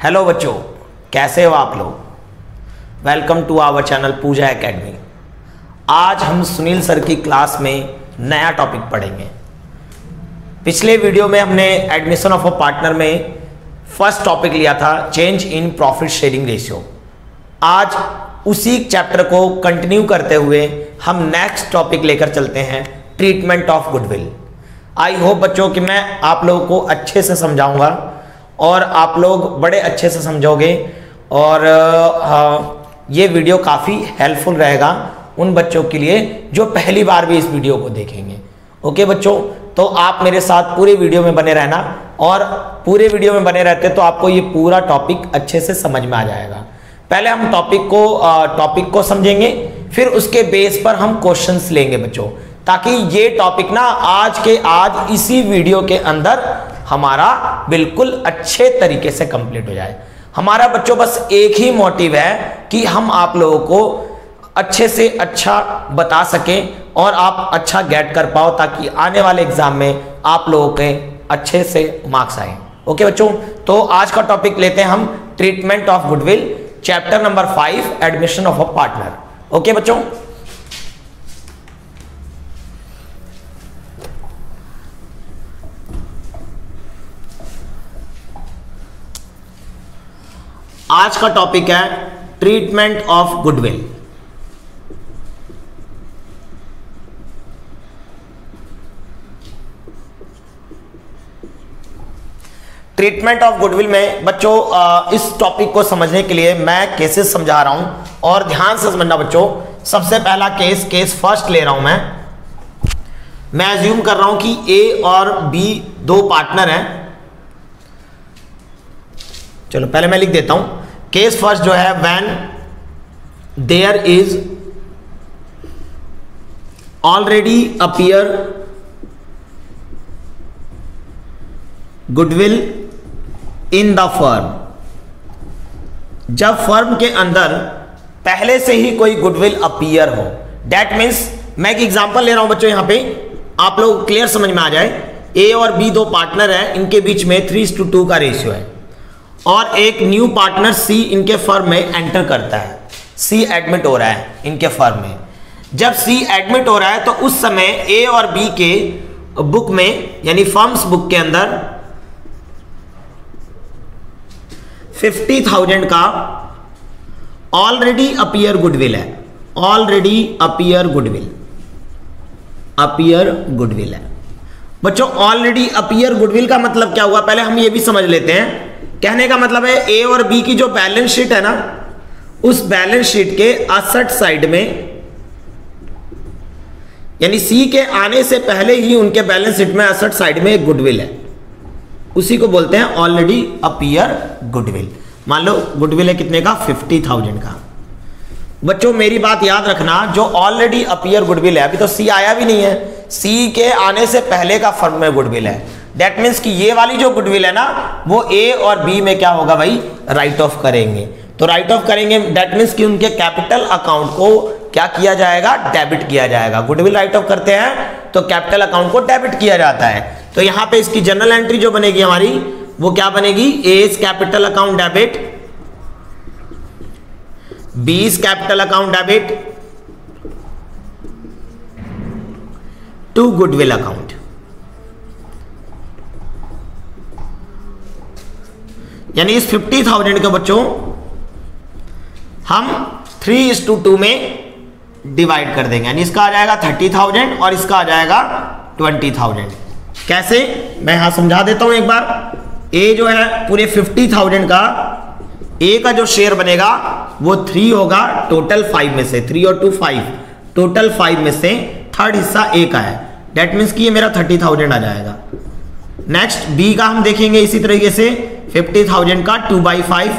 Hello बच्चों, कैसे हो आप लोग। Welcome to our channel Pooja Academy. आज हम सुनील सर की क्लास में नया टॉपिक पढ़ेंगे। पिछले वीडियो में हमने एडमिशन ऑफ अ पार्टनर में फर्स्ट टॉपिक लिया था change in profit sharing ratio. आज उसी चैप्टर को कंटिन्यू करते हुए हम नेक्स्ट टॉपिक लेकर चलते हैं treatment of goodwill. I hope बच्चों कि मैं आप लोगों को अच्छे से समझाऊंगा और आप लोग बड़े अच्छे से समझोगे और ये वीडियो काफ़ी हेल्पफुल रहेगा उन बच्चों के लिए जो पहली बार भी इस वीडियो को देखेंगे। ओके बच्चों, तो आप मेरे साथ पूरे वीडियो में बने रहना और पूरे वीडियो में बने रहते तो आपको ये पूरा टॉपिक अच्छे से समझ में आ जाएगा। पहले हम टॉपिक को समझेंगे, फिर उसके बेस पर हम क्वेश्चंस लेंगे बच्चों, ताकि ये टॉपिक ना आज इसी वीडियो के अंदर हमारा बिल्कुल अच्छे तरीके से कंप्लीट हो जाए। हमारा बच्चों बस एक ही मोटिव है कि हम आप लोगों को अच्छे से अच्छा बता सकें और आप अच्छा गेट कर पाओ, ताकि आने वाले एग्जाम में आप लोगों के अच्छे से मार्क्स आए। ओके बच्चों, तो आज का टॉपिक लेते हैं हम treatment of goodwill, chapter number 5 admission of a partner. Okay बच्चों, आज का टॉपिक है treatment of goodwill. Treatment of goodwill में बच्चों इस टॉपिक को समझने के लिए मैं केसेस समझा रहा हूं और ध्यान से समझना बच्चों। सबसे पहला केस फर्स्ट ले रहा हूं मैं अज्यूम कर रहा हूं कि ए और बी दो पार्टनर हैं। चलो पहले मैं लिख देता हूं केस फर्स्ट जो है, when there is already appear goodwill in the firm. जब फर्म के अंदर पहले से ही कोई गुडविल अपीयर हो, दैट मीन्स मैं एक एग्जांपल ले रहा हूं बच्चों, यहां पे आप लोग क्लियर समझ में आ जाए। ए और बी दो पार्टनर हैं, इनके बीच में 3:2 का रेशियो है और एक न्यू पार्टनर सी इनके फर्म में एंटर करता है। सी एडमिट हो रहा है इनके फर्म में। जब सी एडमिट हो रहा है तो उस समय ए और बी के बुक में यानी फर्म्स बुक के अंदर 50,000 का ऑलरेडी अपीयर गुडविल है। ऑलरेडी अपीयर गुडविल है बच्चों। ऑलरेडी अपीयर गुडविल का मतलब क्या हुआ, पहले हम ये भी समझ लेते हैं। कहने का मतलब है ए और बी की जो बैलेंस शीट है ना, उस बैलेंस शीट के असेट साइड में यानी सी के आने से पहले ही उनके बैलेंस शीट में असेट साइड में एक गुडविल है, उसी को बोलते हैं ऑलरेडी अपीयर गुडविल। मान लो गुडविल है कितने का, 50,000 का। बच्चों मेरी बात याद रखना, जो ऑलरेडी अपीयर गुडविल है, अभी तो सी आया भी नहीं है, सी के आने से पहले का फर्म में गुडविल है। दैट मीन्स कि ये वाली जो गुडविल है ना, वो ए और बी में क्या होगा भाई, राइट ऑफ करेंगे। तो राइट ऑफ करेंगे दैट मीन्स कि उनके कैपिटल अकाउंट को क्या किया जाएगा, डेबिट किया जाएगा। गुडविल राइट ऑफ करते हैं तो कैपिटल अकाउंट को डेबिट किया जाता है। तो यहां पे इसकी जनरल एंट्री जो बनेगी हमारी, वो क्या बनेगी, A's capital account debit, B's capital account debit to goodwill account. यानी इस 50,000 के बच्चों हम 3:2 में डिवाइड कर देंगे। यानी इसका आ जाएगा 30,000 और इसका आ जाएगा 20,000। कैसे, मैं यहां समझा देता हूं एक बार। ए जो है पूरे 50,000 का, ए का जो शेयर बनेगा वो 3 होगा टोटल 5 में से, 3 और 2 5, टोटल 5 में से थर्ड हिस्सा ए का है। दैट मीन्स कि ये मेरा 30,000 आ जाएगा। नेक्स्ट बी का हम देखेंगे इसी तरीके से, 50,000 का 2/5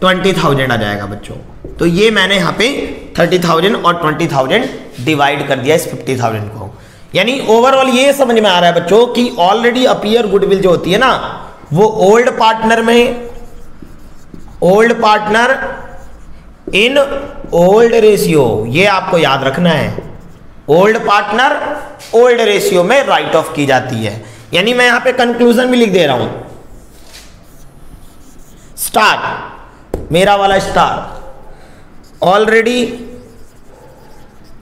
20,000 आ जाएगा बच्चों। तो ये मैंने यहाँ पे 30,000 और 20,000 डिवाइड कर दिया इस 50,000 को। यानी ओवरऑल ये समझ में आ रहा है बच्चों कि ऑलरेडी अपीयर गुडविल जो होती है ना, वो old partner in old ratio, ये आपको याद रखना है। ओल्ड पार्टनर ओल्ड रेशियो में राइट ऑफ की जाती है। यानी मैं यहां पे कंक्लूजन भी लिख दे रहा हूं स्टार, मेरा वाला star, already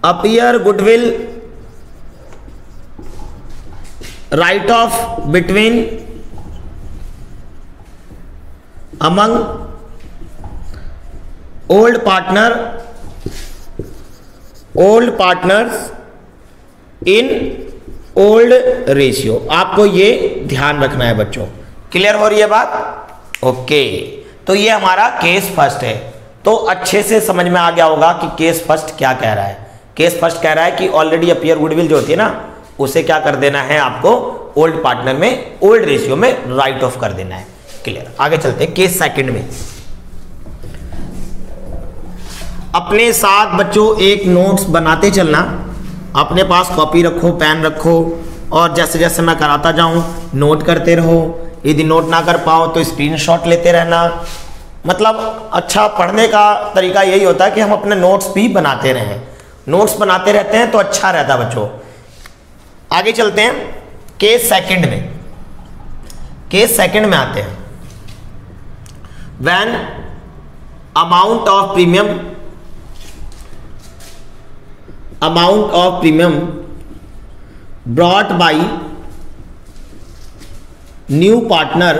appear goodwill right of between among old partners in old ratio. आपको ये ध्यान रखना है बच्चों। क्लियर हो रही है बात? ओके, तो ये हमारा केस फर्स्ट है। तो अच्छे से समझ में आ गया होगा कि केस फर्स्ट क्या कह रहा है। केस फर्स्ट कह रहा है कि ऑलरेडी अपीयर गुडविल जो होती है ना, उसे क्या कर देना है आपको, ओल्ड पार्टनर में ओल्ड रेशियो में राइट ऑफ कर देना है। क्लियर, आगे चलते हैं केस सेकंड में। अपने साथ बच्चों एक नोट्स बनाते चलना, अपने पास कॉपी रखो, पेन रखो, और जैसे जैसे मैं कराता जाऊं नोट करते रहो। यदि नोट ना कर पाओ तो स्क्रीनशॉट लेते रहना। मतलब अच्छा पढ़ने का तरीका यही होता है कि हम अपने नोट्स भी बनाते रहें। नोट्स बनाते रहते हैं तो अच्छा रहता है बच्चों। आगे चलते हैं केस सेकंड में। केस सेकंड में आते हैं। When amount of premium brought by new partner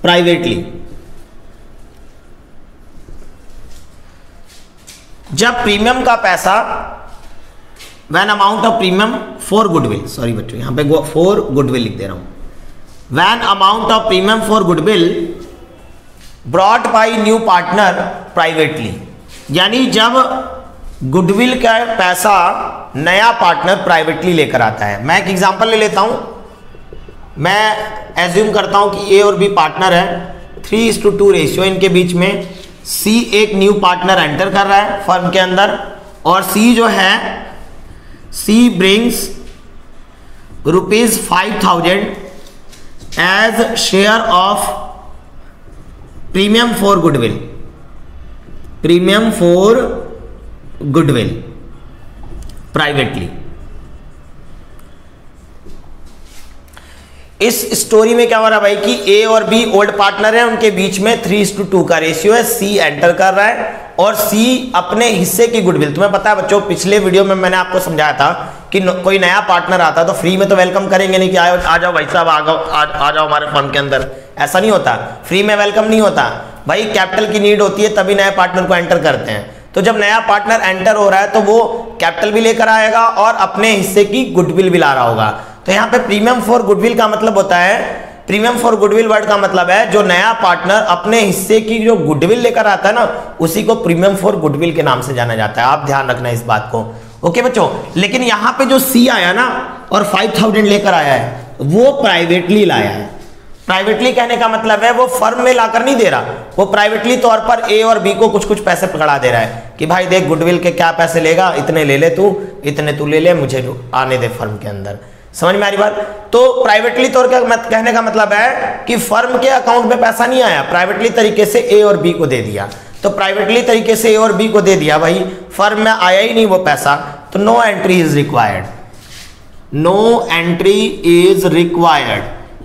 privately. जब प्रीमियम का पैसा, when amount of premium for goodwill, sorry बच्चों यहां पे फॉर गुडविल लिख दे रहा हूं। When amount of premium for goodwill brought by new partner privately, यानी जब गुडविल का पैसा नया पार्टनर प्राइवेटली लेकर आता है। मैं एक एग्जांपल ले लेता हूं। मैं एज्यूम करता हूं कि ए और बी पार्टनर है, 3:2 रेशियो इनके बीच में। सी एक न्यू पार्टनर एंटर कर रहा है फर्म के अंदर, और सी जो है, C brings ₹5,000 as share of premium for goodwill privately. इस स्टोरी में क्या हो रहा है भाई कि ए और बी ओल्ड पार्टनर है, उनके बीच में 3:2 का रेशियो है। सी एंटर कर रहा है और सी अपने हिस्से की गुडविल, तुम्हें पता है बच्चों पिछले वीडियो में मैंने आपको समझाया था कि कोई नया पार्टनर आता तो फ्री में तो वेलकम करेंगे नहीं कि आ जाओ भाई साहब, आ जाओ हमारे फर्म के अंदर। ऐसा नहीं होता, फ्री में वेलकम नहीं होता भाई। कैपिटल की नीड होती है तभी नए पार्टनर को एंटर करते हैं। तो जब नया पार्टनर एंटर हो रहा है तो वो कैपिटल भी लेकर आएगा और अपने हिस्से की गुडविल भी ला रहा होगा। तो यहाँ पे प्रीमियम फॉर गुडविल का मतलब होता है, प्रीमियम फॉर गुडविल वर्ड का मतलब है जो नया पार्टनर अपने हिस्से की जो गुडविल लेकर आता है ना, उसी को प्रीमियम फॉर गुडविल के नाम से जाना जाता है। आप ध्यान रखना इस बात को। ओके बच्चों, लेकिन यहाँ पे जो सी आया ना और 5,000 लेकर आया है, वो प्राइवेटली लाया है। प्राइवेटली कहने का मतलब है वो फर्म में लाकर नहीं दे रहा, वो प्राइवेटली तौर पर ए और बी को कुछ कुछ पैसे पकड़ा दे रहा है कि भाई देख गुडविल के क्या पैसे लेगा, इतने ले ले तू, इतने तू ले ले, मुझे आने दे फर्म के अंदर। समझ में आ रही बात? तो प्राइवेटली तौर का कहने का मतलब है कि फर्म के अकाउंट में पैसा नहीं आया, प्राइवेटली तरीके से ए और बी को दे दिया। तो प्राइवेटली तरीके से ए और बी को दे दिया भाई, फर्म में आया ही नहीं वो पैसा, तो no entry is required. No entry is required,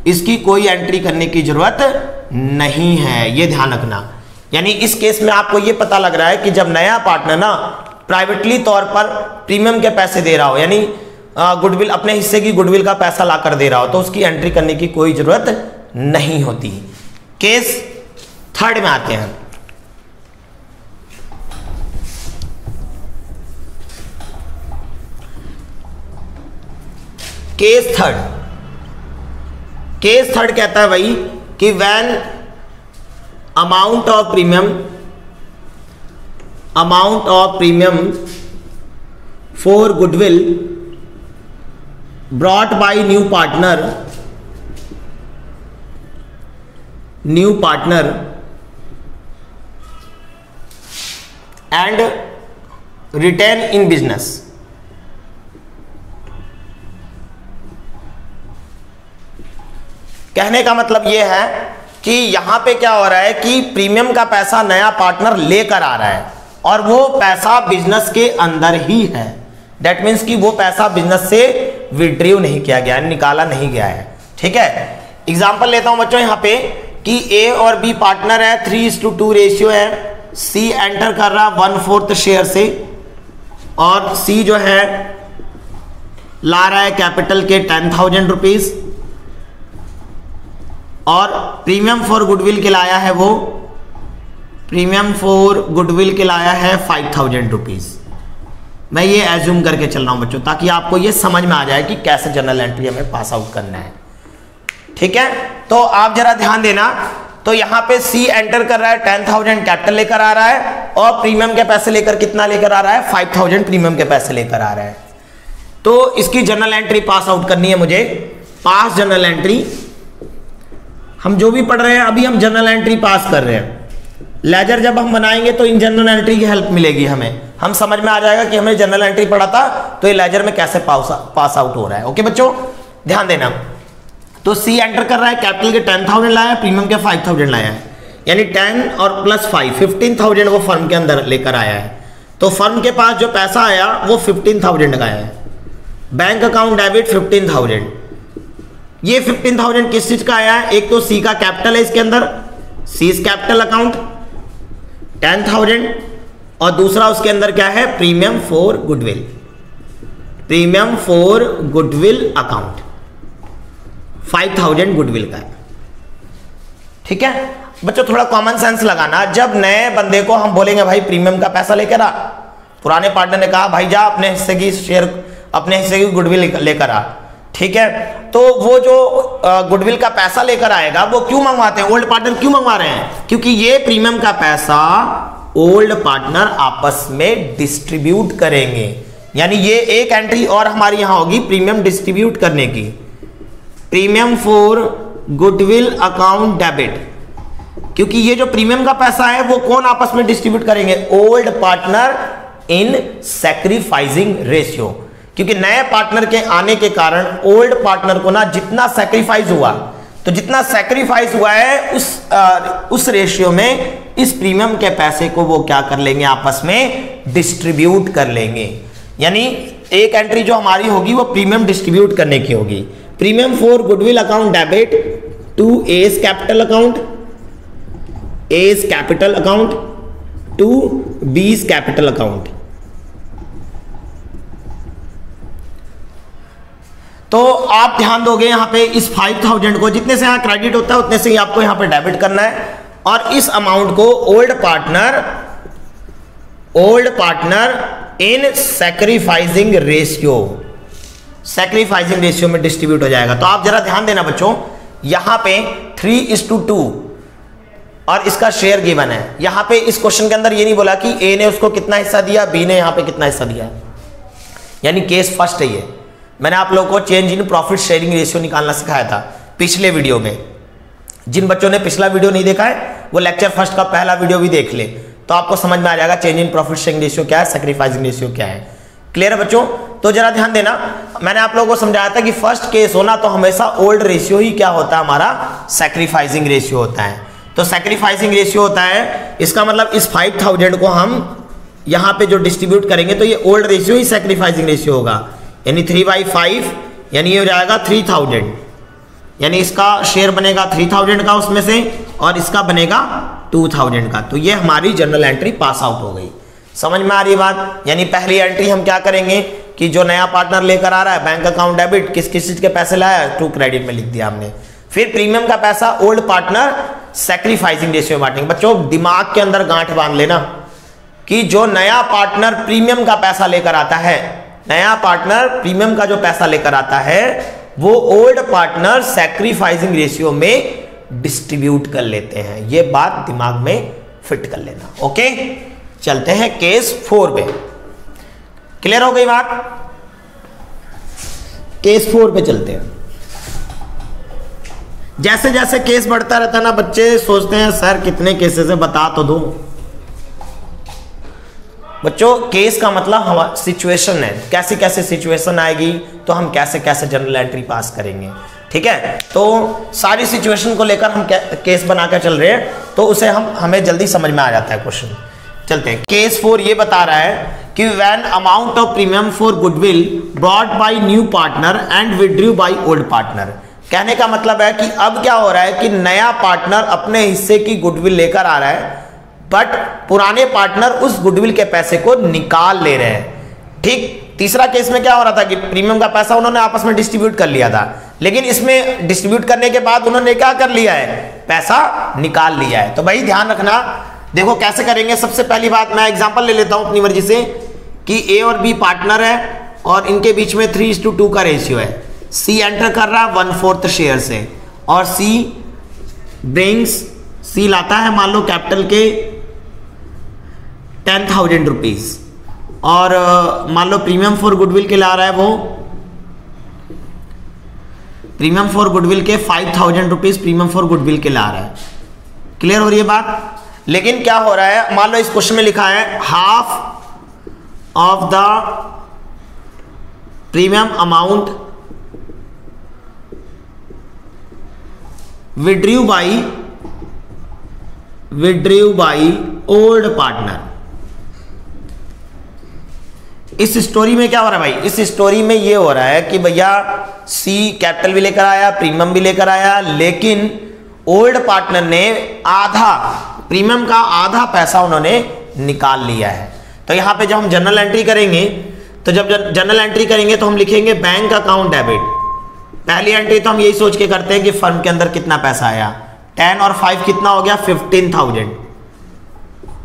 इसकी कोई एंट्री करने की जरूरत नहीं है, ये ध्यान रखना। यानी इस केस में आपको ये पता लग रहा है कि जब नया पार्टनर ना प्राइवेटली तौर पर प्रीमियम के पैसे दे रहा हो, यानी गुडविल अपने हिस्से की गुडविल का पैसा लाकर दे रहा हो, तो उसकी एंट्री करने की कोई जरूरत नहीं होती। केस थर्ड में आते हैं। केस थर्ड कहता है भाई कि when amount of premium for goodwill brought by new partner and retain in business. कहने का मतलब यह है कि यहां पे क्या हो रहा है कि प्रीमियम का पैसा नया पार्टनर लेकर आ रहा है और वो पैसा बिजनेस के अंदर ही है। दैट मीन्स कि वो पैसा बिजनेस से विड्रीव नहीं किया गया, निकाला नहीं गया है। ठीक है, एग्जांपल लेता हूं बच्चों यहां पे कि ए और बी पार्टनर है, 3:2 रेशियो है। सी एंटर कर रहा 1/4 शेयर से और सी जो है ला रहा है कैपिटल के 10,000 रुपीज और प्रीमियम फॉर गुडविल के लाया है, वो प्रीमियम फॉर गुडविल के लाया है 5,000 रुपीज। मैं ये एज्यूम करके चल रहा हूं बच्चों, ताकि आपको ये समझ में आ जाए कि कैसे जर्नल एंट्री हमें पास आउट करना है। ठीक है, तो आप जरा ध्यान देना। तो यहां पे सी एंटर कर रहा है 10,000 कैपिटल लेकर आ रहा है और प्रीमियम के पैसे लेकर कितना लेकर आ रहा है, 5,000 प्रीमियम के पैसे लेकर आ रहा है। तो इसकी जर्नल एंट्री पास आउट करनी है मुझे। पास जर्नल एंट्री, हम जो भी पढ़ रहे हैं अभी हम जर्नल एंट्री पास कर रहे हैं। लेजर जब हम बनाएंगे तो इन जनरल एंट्री की हेल्प मिलेगी हमें, हम समझ में आ जाएगा कि हमने जनरल एंट्री पढ़ा था तो ये लेजर में कैसे पास आउट हो रहा है। ओके बच्चों, ध्यान देना। तो सी एंटर कर रहा है, कैपिटल के 10,000 लाया है, प्रीमियम के 5,000 लाया है, यानी 10 और प्लस 5 15,000 वो फर्म के अंदर लेकर आया है। तो फर्म के पास जो पैसा आया वो 15,000 का है। Bank account debit 15,000। ये 15,000 किस चीज का आया है, एक तो सी का कैपिटल है इसके अंदर, सी कैपिटल अकाउंट 10,000 और दूसरा उसके अंदर क्या है, premium for goodwill, premium for goodwill account 5,000 goodwill का है। ठीक है बच्चों, थोड़ा कॉमन सेंस लगाना। जब नए बंदे को हम बोलेंगे भाई प्रीमियम का पैसा लेकर आ, पुराने पार्टनर ने कहा भाई जा अपने हिस्से की शेयर, अपने हिस्से की गुडविल लेकर आ। ठीक है, तो वो जो गुडविल का पैसा लेकर आएगा वो क्यों मंगवाते हैं, ओल्ड पार्टनर क्यों मंगवा रहे हैं, क्योंकि ये प्रीमियम का पैसा ओल्ड पार्टनर आपस में डिस्ट्रीब्यूट करेंगे। यानी ये एक एंट्री और हमारी यहां होगी प्रीमियम डिस्ट्रीब्यूट करने की, premium for goodwill account debit, क्योंकि ये जो प्रीमियम का पैसा है वो कौन आपस में डिस्ट्रीब्यूट करेंगे, old partner in sacrificing ratio. क्योंकि नए पार्टनर के आने के कारण ओल्ड पार्टनर को ना जितना सैक्रिफाइस हुआ, तो जितना सैक्रिफाइस हुआ है उस रेशियो में इस प्रीमियम के पैसे को वो क्या कर लेंगे, आपस में डिस्ट्रीब्यूट कर लेंगे। यानी एक एंट्री जो हमारी होगी वो प्रीमियम डिस्ट्रीब्यूट करने की होगी। Premium for goodwill account debit to A's capital account, A's capital account to B's capital account. तो आप ध्यान दोगे यहां पे इस 5,000 को, जितने से यहां क्रेडिट होता है उतने से ही आपको यहां पे डेबिट करना है और इस अमाउंट को old partner in sacrificing ratio, sacrificing ratio में डिस्ट्रीब्यूट हो जाएगा। तो आप जरा ध्यान देना बच्चों, यहां पे 3:2 और इसका शेयर गिवन है। यहां पे इस क्वेश्चन के अंदर ये नहीं बोला कि ए ने उसको कितना हिस्सा दिया, बी ने यहां पे कितना हिस्सा दिया, यानी केस फर्स्ट है ये। मैंने आप लोगों को change in profit sharing ratio निकालना सिखाया था पिछले वीडियो में। जिन बच्चों ने पिछला वीडियो नहीं देखा है वो लेक्चर फर्स्ट का पहला वीडियो भी देख ले, तो आपको समझ में आ जाएगा change in profit sharing ratio क्या है, सैक्रिफाइसिंग रेशियो क्या है। क्लियर है बच्चों? तो जरा ध्यान देना, मैंने आप लोगों को समझाया था कि फर्स्ट केस होना तो हमेशा ओल्ड रेशियो ही क्या होता है, हमारा सैक्रिफाइसिंग रेशियो होता है। तो सैक्रिफाइसिंग रेशियो होता है, इसका मतलब इस 5,000 को हम यहां पे जो डिस्ट्रीब्यूट करेंगे तो ये ओल्ड रेशियो ही सैक्रिफाइसिंग रेशियो होगा, यानी 3/5, यानी ये हो जाएगा 3,000, यानी इसका शेयर बनेगा 3,000 का उसमें से और इसका बनेगा 2,000 का। तो ये हमारी जनरल एंट्री पास आउट हो गई। समझ में आ रही बात? यानी पहली एंट्री हम क्या करेंगे कि जो नया पार्टनर लेकर आ रहा है बैंक अकाउंट डेबिट, किस किस चीज के पैसे लाया है, टू क्रेडिट में लिख दिया हमने। फिर प्रीमियम का पैसा ओल्ड पार्टनर सैक्रिफाइसिंग रेशियो में बांटेंगे। बच्चों दिमाग के अंदर गांठ बांध लेना कि जो नया पार्टनर प्रीमियम का पैसा लेकर आता है, नया पार्टनर प्रीमियम का जो पैसा लेकर आता है वो ओल्ड पार्टनर सैक्रिफाइसिंग रेशियो में डिस्ट्रीब्यूट कर लेते हैं। ये बात दिमाग में फिट कर लेना। ओके, चलते हैं केस 4 पे। क्लियर हो गई बात? केस 4 पे चलते हैं। जैसे जैसे केस बढ़ता रहता है ना, बच्चे सोचते हैं सर कितने केसेस है बता तो दो। बच्चों केस का मतलब हमारा सिचुएशन है, कैसी कैसे सिचुएशन आएगी तो हम कैसे कैसे जनरल एंट्री पास करेंगे। ठीक है, तो सारी सिचुएशन को लेकर हम केस बनाकर चल रहे हैं तो उसे हमें जल्दी समझ में आ जाता है क्वेश्चन। चलते हैं। केस 4 ये बता रहा है कि when amount of premium for goodwill brought by new partner and withdrew by old partner, कहने का मतलब है कि अब क्या हो रहा है कि नया पार्टनर अपने हिस्से की गुडविल लेकर आ रहा है, बट पुराने पार्टनर उस गुडविल के पैसे को निकाल ले रहे हैं। ठीक, तीसरा केस में क्या हो रहा था कि प्रीमियम का पैसा उन्होंने आपस में डिस्ट्रीब्यूट कर लिया था, लेकिन इसमें डिस्ट्रीब्यूट करने के बाद उन्होंने क्या कर लिया है, पैसा निकाल लिया है। तो भाई ध्यान रखना, देखो कैसे करेंगे। सबसे पहली बात मैं एग्जांपल ले लेता हूं अपनी मर्जी से कि ए और बी पार्टनर है और इनके बीच में 3:2 का रेशियो है। सी एंटर कर रहा है 1/4 शेयर से और सी लाता है मान लो कैपिटल के 10,000 रुपीज और मान लो प्रीमियम फॉर गुडविल के ला रहा है वो प्रीमियम फॉर गुडविल के 5,000 रुपीज प्रीमियम फॉर गुडविल के ला रहा है। क्लियर हो रही है बात। लेकिन क्या हो रहा है, मान लो इस क्वेश्चन में लिखा है half of the premium amount withdrew by old partner. इस स्टोरी में क्या हो रहा है भाई, इस स्टोरी में ये हो रहा है कि भैया सी कैपिटल भी लेकर आया, प्रीमियम भी लेकर आया, लेकिन ओल्ड पार्टनर ने आधा प्रीमियम का आधा पैसा उन्होंने निकाल लिया है। तो यहां पे जब हम जर्नल एंट्री करेंगे, तो जब जर्नल एंट्री करेंगे तो हम लिखेंगे बैंक अकाउंट डेबिट। पहली एंट्री तो हम यही सोच के करते हैं कि फर्म के अंदर कितना पैसा आया, 10 और 5 कितना हो गया 15,000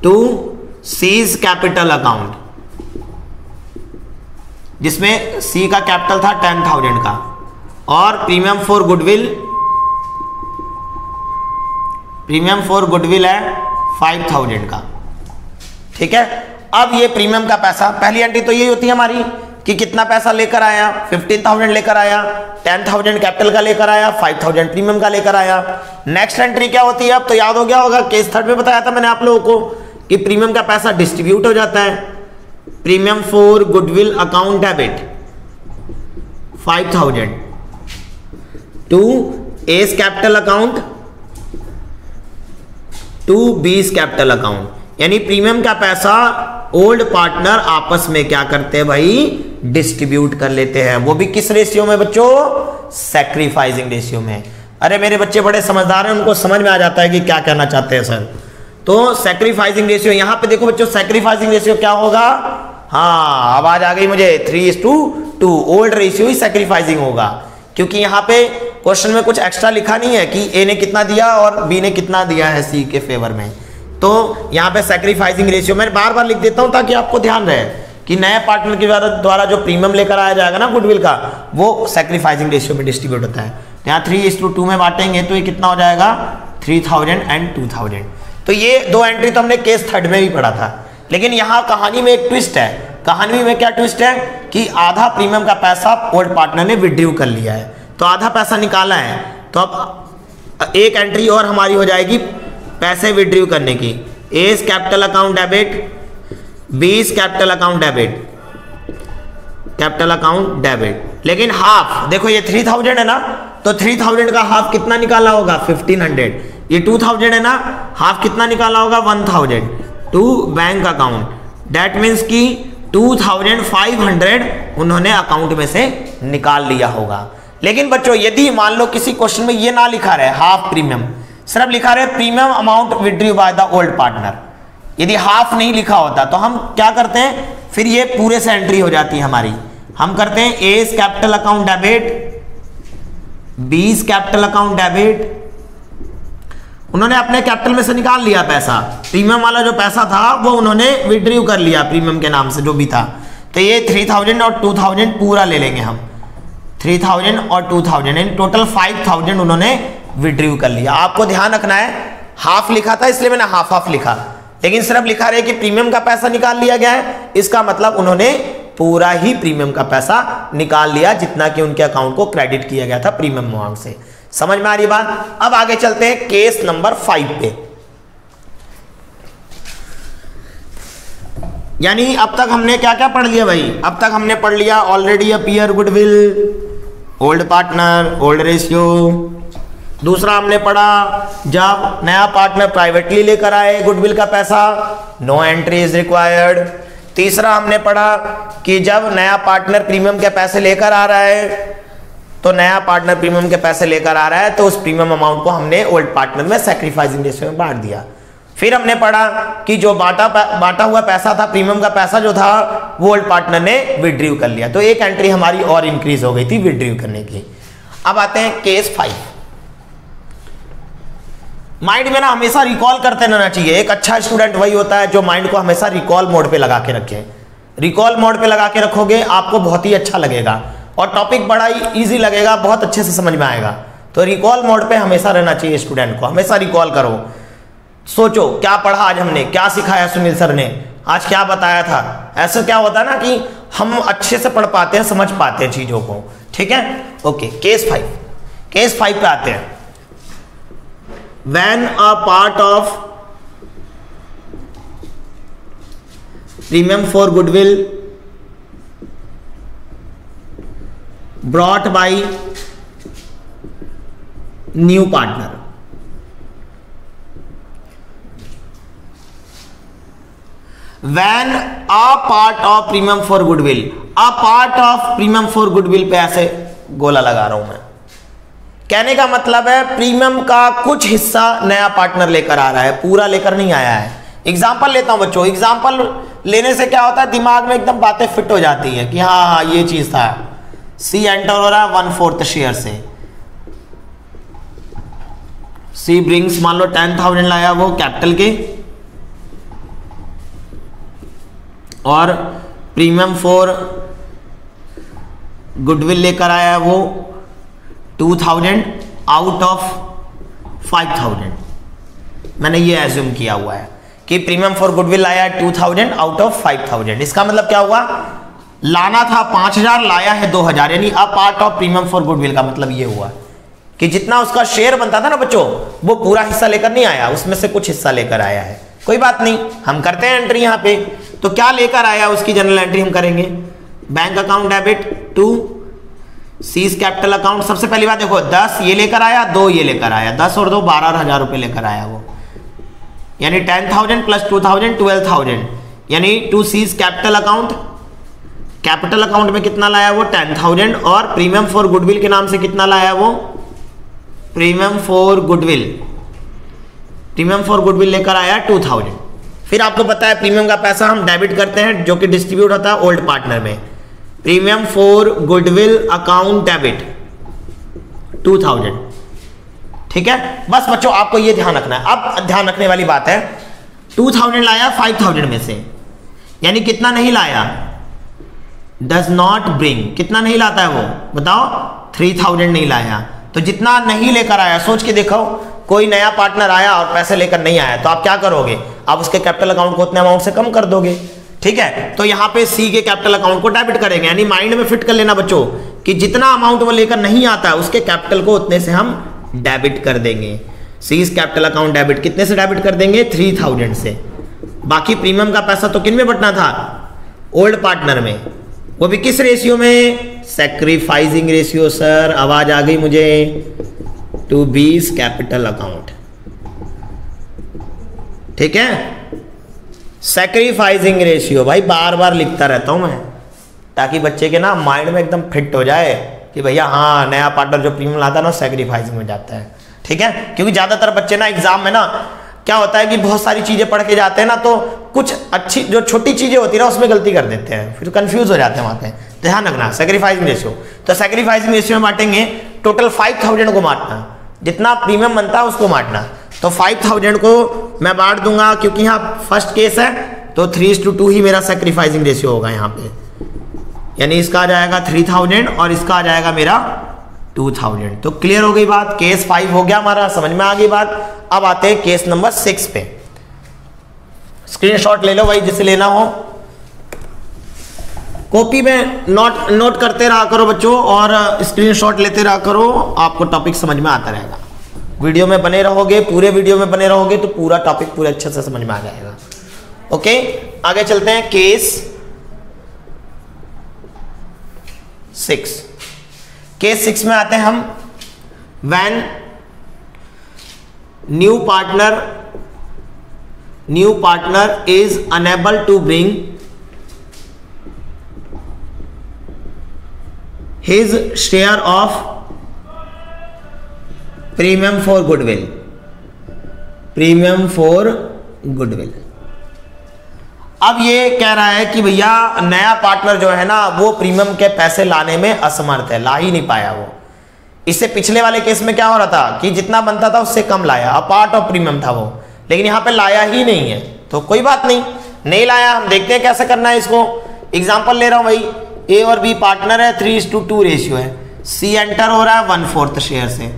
टू सीज कैपिटल अकाउंट, जिसमें सी का कैपिटल था 10,000 का और प्रीमियम फॉर गुडविल है 5,000 का। ठीक है, अब ये प्रीमियम का पैसा, पहली एंट्री तो यही होती है हमारी कि कितना पैसा लेकर आया, 15,000 लेकर आया, 10,000 कैपिटल का लेकर आया, 5,000 प्रीमियम का लेकर आया। नेक्स्ट एंट्री क्या होती है, अब तो याद हो गया होगा, केस थर्ड में बताया था मैंने आप लोगों को कि प्रीमियम का पैसा डिस्ट्रीब्यूट हो जाता है। Premium for goodwill account debit 5,000 to A's capital account to B's capital account, यानी प्रीमियम का पैसा ओल्ड पार्टनर आपस में क्या करते हैं भाई, डिस्ट्रीब्यूट कर लेते हैं। वो भी किस रेशियो में बच्चों, सैक्रिफाइसिंग रेशियो में। अरे मेरे बच्चे बड़े समझदार हैं, उनको समझ में आ जाता है कि क्या कहना चाहते हैं सर। तो सैक्रिफाइसिंग रेशियो, यहां पे देखो बच्चों सैक्रिफाइसिंग रेशियो क्या होगा, हाँ आवाज आ गई मुझे, 3:2। ओल्ड रेशियो ही सैक्रिफाइसिंग होगा, क्योंकि यहां पे क्वेश्चन में कुछ एक्स्ट्रा लिखा नहीं है कि ए ने कितना दिया और बी ने कितना दिया है सी के फेवर में। तो यहाँ पे सैक्रिफाइसिंग रेशियो मैं बार बार लिख देता हूं ताकि आपको ध्यान रहे कि नए पार्टनर के द्वारा जो प्रीमियम लेकर आया जाएगा ना गुडविल का, वो सैक्रिफाइसिंग रेशियो में डिस्ट्रीब्यूट होता है। यहाँ 3:2 में बांटेंगे तो ये कितना हो जाएगा, 3,000 एंड 2,000। तो ये दो एंट्री तो हमने केस थर्ड में भी पढ़ा था, लेकिन यहाँ कहानी में एक ट्विस्ट है। कहानी में क्या ट्विस्ट है कि आधा प्रीमियम का पैसा ओल्ड पार्टनर ने विड्रू कर लिया है, तो आधा पैसा निकाला है। तो अब एक एंट्री और हमारी हो जाएगी पैसे विड्रू करने की, एस कैपिटल अकाउंट डेबिट, बीस कैपिटल अकाउंट डेबिट। लेकिन हाफ देखो, ये 3,000 है ना, तो 3,000 का हाफ कितना निकाला होगा, 1,500। ये 2,000 है ना, हाफ कितना निकाला होगा, 1,000 to bank account. That means कि 2,500 उन्होंने अकाउंट में से निकाल लिया होगा। लेकिन बच्चों यदि मान लो किसी क्वेश्चन में ये ना लिखा रहे हाफ प्रीमियम, सिर्फ लिखा रहे premium amount withdrew by the old partner, यदि हाफ नहीं लिखा होता तो हम क्या करते हैं, फिर ये पूरे से एंट्री हो जाती है हमारी। हम करते हैं एस कैपिटल अकाउंट डेबिट, बीस कैपिटल अकाउंट डेबिट। उन्होंने अपने कैपिटल में से निकाल लिया पैसा, प्रीमियम वाला जो पैसा था वो उन्होंने विड्रू कर लिया प्रीमियम के नाम से जो भी था। तो ये 3,000 और 2,000 पूरा ले लेंगे हम, 3,000 और 2,000 इन टोटल 5,000 उन्होंने विड्रू कर लिया। आपको ध्यान रखना है, हाफ लिखा था इसलिए मैंने हाफ हाफ लिखा, लेकिन सिर्फ लिखा रहे कि प्रीमियम का पैसा निकाल लिया गया है, इसका मतलब उन्होंने पूरा ही प्रीमियम का पैसा निकाल लिया जितना कि उनके अकाउंट को क्रेडिट किया गया था प्रीमियम अमाउंट से। समझ में आ रही बात। अब आगे चलते हैं केस नंबर 5 पे। यानी अब तक हमने क्या क्या पढ़ लिया भाई, अब तक हमने पढ़ लिया already appear goodwill, old partner, old ratio. दूसरा हमने पढ़ा जब नया पार्टनर प्राइवेटली लेकर आए गुडविल का पैसा, नो एंट्री इज रिक्वायर्ड। तीसरा हमने पढ़ा कि जब नया पार्टनर प्रीमियम के पैसे लेकर आ रहा है तो नया पार्टनर प्रीमियम के पैसे लेकर आ रहा है, तो उस प्रीमियम अमाउंट को हमने ओल्ड पार्टनर में सैक्रिफाइसिंग रेशियो में बांट दिया। फिर हमने पढ़ा कि जो बांटा हुआ पैसा था, प्रीमियम का पैसा जो था, वो ओल्ड पार्टनर ने विड्रीव कर लिया, तो एक एंट्री हमारी और इंक्रीज हो गई थी विड्रीव करने की। अब आते हैं केस 5। माइंड में ना हमेशा रिकॉल करते रहना चाहिए। एक अच्छा स्टूडेंट वही होता है जो माइंड को हमेशा रिकॉल मोड पे लगा के रखे। रिकॉल मोड पे लगा के रखोगे आपको बहुत ही अच्छा लगेगा और टॉपिक बड़ा ही इजी लगेगा, बहुत अच्छे से समझ में आएगा। तो रिकॉल मोड पे हमेशा रहना चाहिए स्टूडेंट को, हमेशा रिकॉल करो। सोचो क्या पढ़ा आज हमने, क्या सिखाया सुनील सर ने, आज क्या बताया था। ऐसा क्या होता है ना कि हम अच्छे से पढ़ पाते हैं, समझ पाते हैं चीजों को। ठीक है, ओके। केस 5, केस 5 पे आते हैं। When a part of premium for goodwill brought by new partner, when a part of premium for goodwill, a part of premium for goodwill पे ऐसे गोला लगा रहा हूं मैं। कहने का मतलब है प्रीमियम का कुछ हिस्सा नया पार्टनर लेकर आ रहा है, पूरा लेकर नहीं आया है। एग्जाम्पल लेता हूं बच्चों। एग्जाम्पल लेने से क्या होता है, दिमाग में एकदम बातें फिट हो जाती है कि हाँ हाँ ये चीज था। सी एंटर हो रहा है 1/4 शेयर से। सी ब्रिंग्स मान लो 10,000 लाया वो कैपिटल के, और प्रीमियम फॉर गुडविल लेकर आया वो 2,000 आउट ऑफ 5,000। मैंने ये एज्यूम किया हुआ है कि प्रीमियम फॉर गुडविल आया 2,000 आउट ऑफ 5,000। इसका मतलब क्या हुआ, लाना था 5,000, लाया है 2,000, यानी a part of premium for goodwill का मतलब ये हुआ कि जितना उसका शेयर बनता था ना बच्चों, वो पूरा हिस्सा लेकर नहीं आया, उसमें से कुछ हिस्सा लेकर आया है। कोई बात नहीं, हम करते हैं एंट्री यहाँ पे। तो क्या लेकर आया उसकी जनरल एंट्री हम करेंगे। Bank account debit to C's capital account. सबसे पहली बात देखो, 10 ये लेकर आया, 2 ये लेकर आया, 10 और 2 12,000 रुपए लेकर आया वो, यानी 10,000 प्लस 2,000 12,000, यानी to C's capital account. Capital account में कितना लाया वो 10,000, और प्रीमियम फॉर गुडविल के नाम से कितना लाया वो, premium for goodwill, premium for goodwill लेकर आया 2,000। फिर आपको पता है प्रीमियम का पैसा हम डेबिट करते हैं, जो कि डिस्ट्रीब्यूट होता है ओल्ड पार्टनर में। Premium for goodwill account debit 2,000। ठीक है, बस बच्चों आपको ये ध्यान रखना है। अब ध्यान रखने वाली बात है, 2,000 लाया 5,000 में से, यानी कितना नहीं लाया, डज नॉट ब्रिंग, कितना नहीं लाता है वो बताओ, 3,000 नहीं लाया। तो जितना नहीं लेकर आया, सोच के देखो, कोई नया पार्टनर आया और पैसे लेकर नहीं आया, तो आप क्या करोगे, आप उसके कैपिटल अकाउंट को उतने अमाउंट से कम कर दोगे। ठीक है, तो यहां पे सी के कैपिटल अकाउंट को डेबिट करेंगे, यानी माइंड में फिट कर लेना बच्चों कि जितना अमाउंट वो लेकर नहीं आता है उसके कैपिटल को उतने से हम डेबिट कर देंगे। सीज कैपिटल अकाउंट डेबिट कितने से डेबिट कर देंगे, 3,000 से। बाकी प्रीमियम का पैसा तो किन में बटना था, ओल्ड पार्टनर में, वो भी किस रेशियो में, सैक्रिफाइसिंग रेशियो। सर आवाज आ गई मुझे, टू बीस कैपिटल अकाउंट। ठीक है, सैक्रिफाइसिंग रेशियो, भाई बार बार लिखता रहता हूं मैं ताकि बच्चे के ना माइंड में एकदम फिट हो जाए कि भैया हाँ नया पार्टनर जो प्रीमियम लाता है ना सैक्रिफाइसिंग में जाता है। ठीक है, क्योंकि ज्यादातर बच्चे ना एग्जाम में ना क्या होता है कि बहुत सारी चीजें पढ़ के जाते हैं ना, तो कुछ अच्छी जो छोटी चीजें होती है ना उसमें गलती कर देते हैं, फिर कंफ्यूज हो जाते हैं वहां पे। ध्यान रखना सैक्रिफाइसिंग रेशियो, तो सैक्रिफाइसिंग रेशियो में बांटेंगे, टोटल 5,000 को बांटना, जितना प्रीमियम बनता है उसको बांटना। तो 5,000 को मैं बांट दूंगा, क्योंकि यहाँ फर्स्ट केस है तो 3:2 ही मेरा सैक्रिफाइसिंग रेशियो होगा यहाँ पे, यानी इसका आ जाएगा 3,000 और इसका आ जाएगा मेरा 2,000। तो क्लियर हो गई बात, केस 5 हो गया हमारा, समझ में आ गई बात। अब आते हैं केस नंबर 6 पे। स्क्रीनशॉट ले लो भाई जिसे लेना हो, कॉपी में नोट करते रहा करो बच्चों और स्क्रीनशॉट लेते रहा करो, आपको टॉपिक समझ में आता रहेगा। वीडियो में बने रहोगे, पूरे वीडियो में बने रहोगे तो पूरा टॉपिक पूरे अच्छे से समझ में आ जाएगा। ओके, आगे चलते हैं केस 6। केस 6 में आते हैं हम, when new partner is unable to bring his share of premium for goodwill, premium for goodwill. अब ये कह रहा है कि भैया नया पार्टनर जो है ना वो प्रीमियम के पैसे लाने में असमर्थ है, ला ही नहीं पाया वो। इससे पिछले वाले केस में क्या हो रहा था कि जितना बनता था उससे कम लाया, अ पार्ट ऑफ प्रीमियम था वो, लेकिन यहाँ पे लाया ही नहीं है। तो कोई बात नहीं लाया, हम देखते हैं कैसे करना है इसको। एग्जाम्पल ले रहा हूं भाई, ए और बी पार्टनर है, 3:2 रेशियो है, सी एंटर हो रहा है 1/4 शेयर से।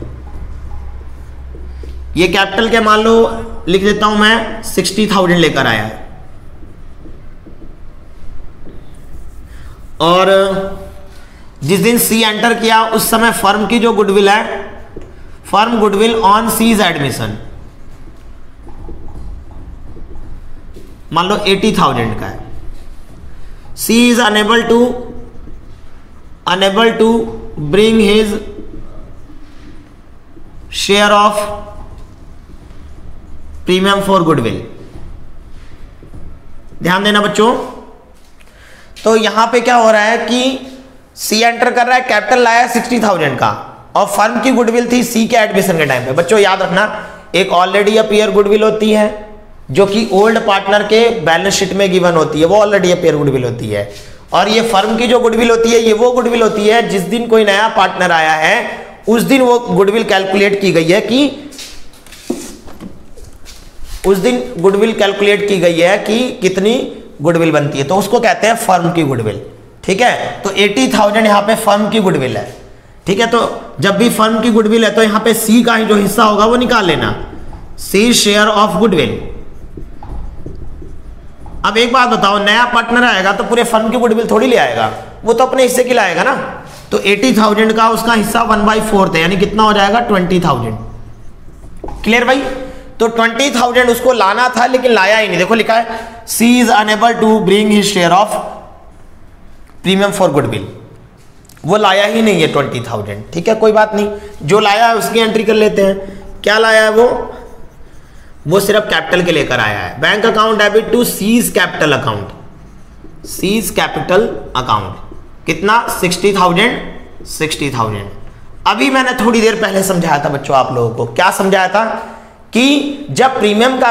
ये कैपिटल के मान लो लिख देता हूं मैं 60,000 लेकर आया है, और जिस दिन सी एंटर किया उस समय फर्म की जो गुडविल है, firm goodwill on C's admission मान लो 80,000 का है। C is unable to bring his share of premium for goodwill. ध्यान देना बच्चों, तो यहां पे क्या हो रहा है कि सी एंटर कर रहा है, कैपिटल लाया 60,000 का, और फर्म की गुडविल थी सी के एडमिशन के टाइम पे। बच्चों याद रखना, एक ऑलरेडी अपीयर गुडविल होती है जो कि ओल्ड पार्टनर के बैलेंस शीट में गिवन होती है, वो ऑलरेडी अपीयर गुडविल होती है, और ये फर्म की जो गुडविल होती है ये वो गुडविल होती है जिस दिन कोई नया पार्टनर आया है उस दिन वो गुडविल कैलकुलेट की गई है कि उस दिन गुडविल कैलकुलेट की गई है कि कितनी गुडविल बनती है, तो उसको कहते हैं फर्म की गुडविल। ठीक है, तो 80,000 यहां पे फर्म की गुडविल है। ठीक है, तो जब भी फर्म की गुडविल है तो यहां पे सी का ही जो हिस्सा होगा वो निकाल लेना, सी शेयर ऑफ गुडविल। अब एक बात बताओ, नया पार्टनर आएगा तो पूरे फर्म की गुडविल थोड़ी ले आएगा, वो तो अपने हिस्से की लाएगा ना। तो 80,000 का उसका हिस्सा 1/4 है, यानी कितना हो जाएगा 20,000। क्लियर भाई? तो 20,000 उसको लाना था लेकिन लाया ही नहीं। देखो लिखा है C is unable to bring his share of premium for goodwill, वो लाया ही नहीं है 20,000। ठीक है, कोई बात नहीं, जो लाया है उसकी एंट्री कर लेते हैं। क्या लाया है वो सिर्फ कैपिटल के लेकर आया है। Bank account debit to C's capital account, C's capital account कितना 60,000। अभी मैंने थोड़ी देर पहले समझाया था बच्चों आप लोगों को, क्या समझाया था कि जब प्रीमियम का